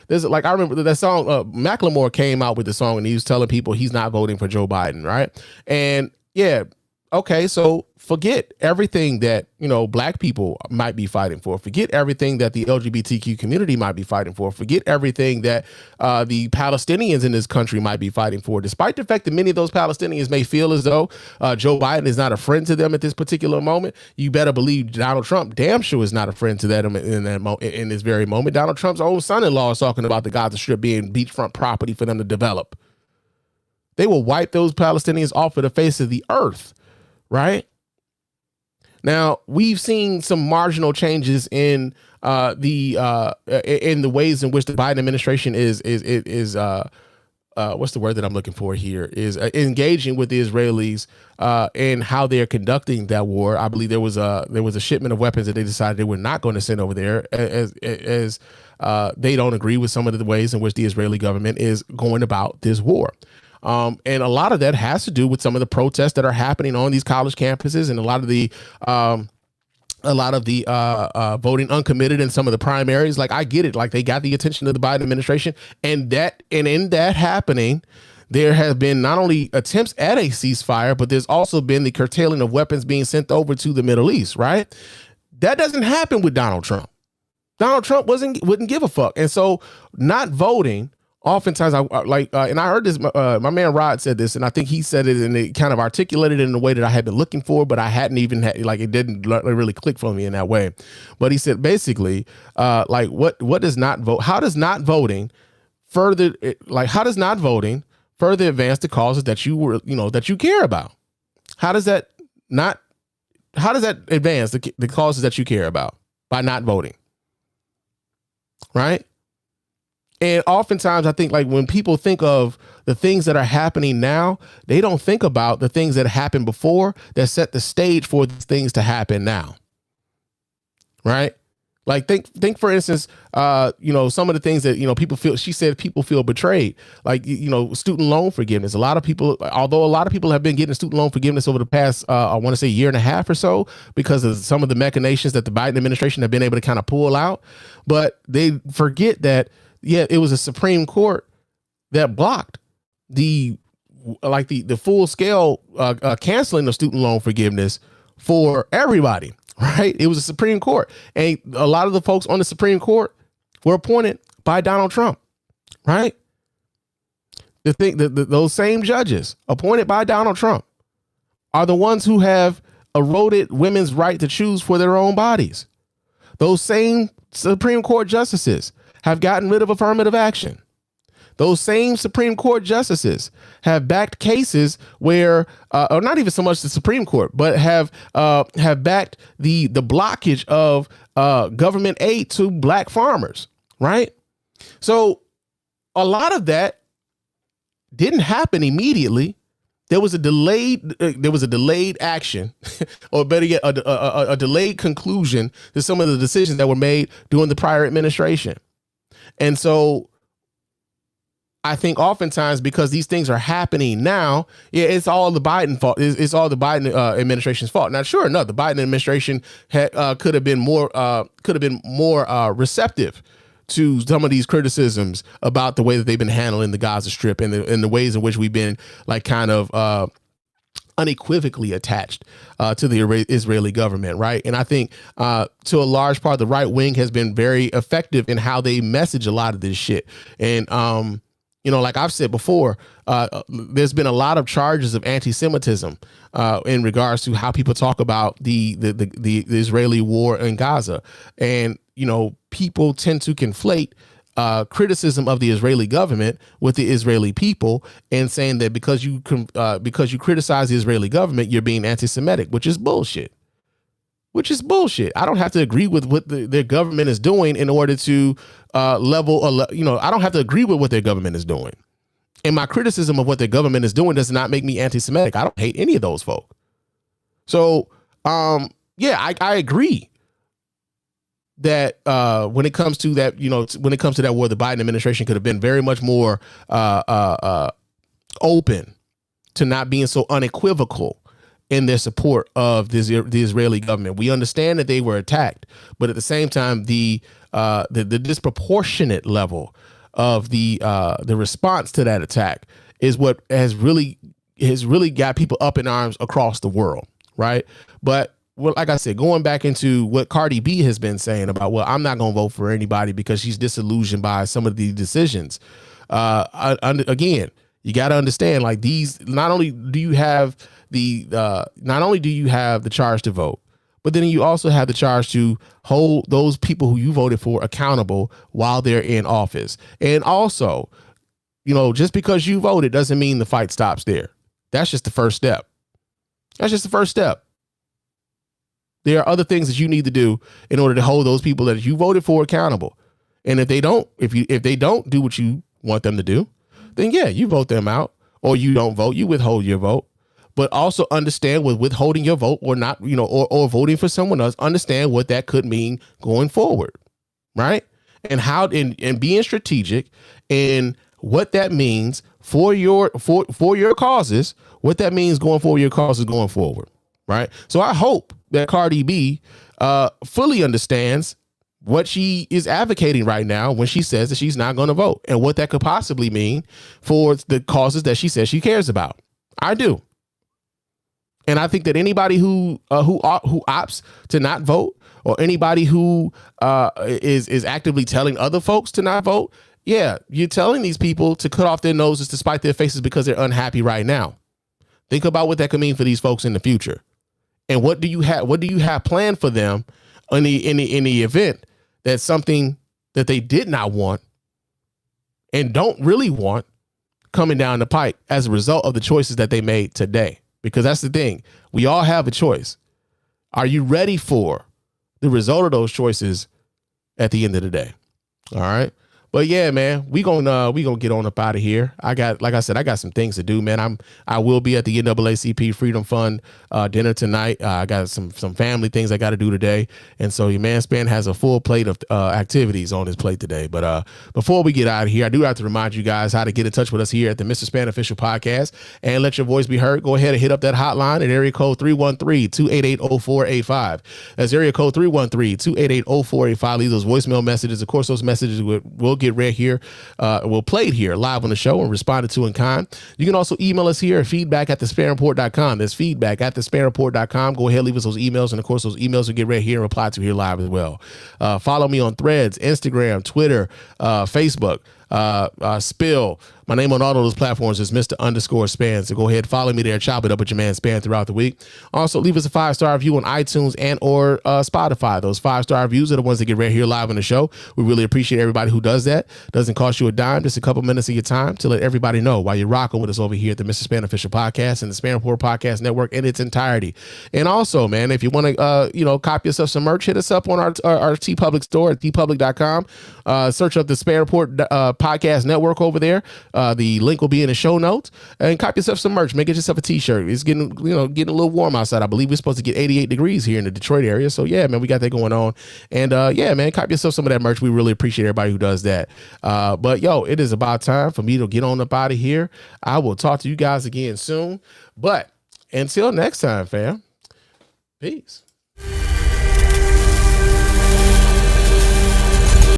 like, I remember that song, Macklemore came out with the song and he was telling people he's not voting for Joe Biden, right? And yeah, okay, so forget everything that, you know, black people might be fighting for. Forget everything that the LGBTQ community might be fighting for. Forget everything that the Palestinians in this country might be fighting for. Despite the fact that many of those Palestinians may feel as though Joe Biden is not a friend to them at this particular moment, you better believe Donald Trump damn sure is not a friend to them in this very moment. Donald Trump's own son-in-law is talking about the Gaza Strip being beachfront property for them to develop. They will wipe those Palestinians off of the face of the earth, right? Now, we've seen some marginal changes in the ways in which the Biden administration is what's the word that I'm looking for here, is engaging with the Israelis and how they're conducting that war. I believe there was a shipment of weapons that they decided they were not going to send over there, as they don't agree with some of the ways in which the Israeli government is going about this war. And a lot of that has to do with some of the protests that are happening on these college campuses, and a lot of the voting uncommitted in some of the primaries. Like, I get it. Like, they got the attention of the Biden administration, and in that happening, there have been not only attempts at a ceasefire, but there's also been the curtailing of weapons being sent over to the Middle East, right? That doesn't happen with Donald Trump. Donald Trump wouldn't give a fuck. And so not voting, oftentimes, and I heard this, my man Rod said this, and I think he said it and it kind of articulated it in a way that I had been looking for, but I hadn't even had, like, it didn't really click for me in that way. But he said basically, what does not vote? How does not voting further advance the causes that that you care about? How does that advance the causes that you care about by not voting? Right? And oftentimes I think, like, when people think of the things that are happening now, they don't think about the things that happened before that set the stage for these things to happen now. Right? Like, think for instance, some of the things that, people feel, she said people feel betrayed, like, student loan forgiveness. Although a lot of people have been getting student loan forgiveness over the past, I want to say year and a half or so, because of some of the machinations that the Biden administration have been able to kind of pull out. But they forget that, yeah, it was a Supreme Court that blocked the full scale canceling of student loan forgiveness for everybody, right? It was a Supreme Court, and a lot of the folks on the Supreme Court were appointed by Donald Trump, right? Those same judges appointed by Donald Trump are the ones who have eroded women's right to choose for their own bodies. Those same Supreme Court justices have gotten rid of affirmative action. Those same Supreme Court justices have backed cases where, or not even so much the Supreme Court, but have backed the blockage of government aid to black farmers, right? So a lot of that didn't happen immediately. There was a delayed action, or better yet, a delayed conclusion to some of the decisions that were made during the prior administration. And so I think oftentimes, because these things are happening now, it's all the Biden fault. It's all the Biden administration's fault. Now, sure enough, the Biden administration could have been more receptive to some of these criticisms about the way that they've been handling the Gaza Strip and the ways in which we've been, like, kind of unequivocally attached to the Israeli government, right? And I think to a large part, the right wing has been very effective in how they message a lot of this shit. And like I've said before, there's been a lot of charges of anti-Semitism in regards to how people talk about the Israeli war in Gaza, and people tend to conflate criticism of the Israeli government with the Israeli people, and saying that because you criticize the Israeli government, you're being anti-Semitic, which is bullshit. I don't have to agree with what their government is doing in order to I don't have to agree with what their government is doing And my criticism of what the government is doing does not make me anti-Semitic. I don't hate any of those folk. So, yeah, I agree that when it comes to that, when it comes to that war, the Biden administration could have been very much more open to not being so unequivocal in their support of the Israeli government. We understand that they were attacked, but at the same time, the disproportionate level of the response to that attack is what has really got people up in arms across the world, right? But well, like I said, going back into what Cardi B has been saying about, well, I'm not going to vote for anybody because she's disillusioned by some of the decisions. Again, you got to understand, like, these, not only do you have the charge to vote, but then you also have the charge to hold those people who you voted for accountable while they're in office. And also, just because you voted doesn't mean the fight stops there. That's just the first step. There are other things that you need to do in order to hold those people that you voted for accountable. And if they don't do what you want them to do, then yeah, you vote them out, or you don't vote, you withhold your vote. But also understand, with withholding your vote or not, or voting for someone else, understand what that could mean going forward, right? And how and being strategic in what that means for your causes, what that means going forward, your causes going forward, right? So I hope that Cardi B fully understands what she is advocating right now when she says that she's not going to vote, and what that could possibly mean for the causes that she says she cares about. I do. And I think that anybody who opts to not vote, or anybody who is actively telling other folks to not vote, yeah, you're telling these people to cut off their noses to spite their faces because they're unhappy right now. Think about what that could mean for these folks in the future. And what do you have planned for them in the event that something that they did not want and don't really want coming down the pipe as a result of the choices that they made today? Because that's the thing. We all have a choice. Are you ready for the result of those choices at the end of the day? All right. But yeah, man, we gonna get on up out of here. I got some things to do, man. I will be at the NAACP Freedom Fund dinner tonight. I got some family things I got to do today, and so your man Spann has a full plate of activities on his plate today. But before we get out of here, I do have to remind you guys how to get in touch with us here at the Mr. Spann Official Podcast and let your voice be heard. Go ahead and hit up that hotline at area code 313-288-0485. That's area code 313-288-0485. Leave those voicemail messages. Of course, those messages will get read here, we'll play it here live on the show and responded to in kind. You can also email us here at feedback@thespannreport.com. That's feedback@thespannreport.com. Go ahead, leave us those emails, and of course those emails will get read here and replied to here live as well. Follow me on Threads, Instagram, Twitter, Facebook, Spill. My name on all of those platforms is Mr._Spann. So go ahead, follow me there, chop it up with your man Spann throughout the week. Also, leave us a 5-star review on iTunes and or Spotify. Those 5-star reviews are the ones that get right here live on the show. We really appreciate everybody who does that. Doesn't cost you a dime, just a couple minutes of your time to let everybody know why you're rocking with us over here at the Mr. Spann Official Podcast and the Spann Report Podcast Network in its entirety. And also, man, if you want to, copy yourself some merch, hit us up on our TeePublic store at teepublic.com. Search up the Spann Report Podcast Network over there. The link will be in the show notes, and copy yourself some merch. Make yourself a t-shirt. It's getting a little warm outside. I believe we're supposed to get 88 degrees here in the Detroit area. So yeah, man, we got that going on. And yeah, man, copy yourself some of that merch. We really appreciate everybody who does that. But yo, it is about time for me to get on up out of here. I will talk to you guys again soon. But until next time, fam, peace.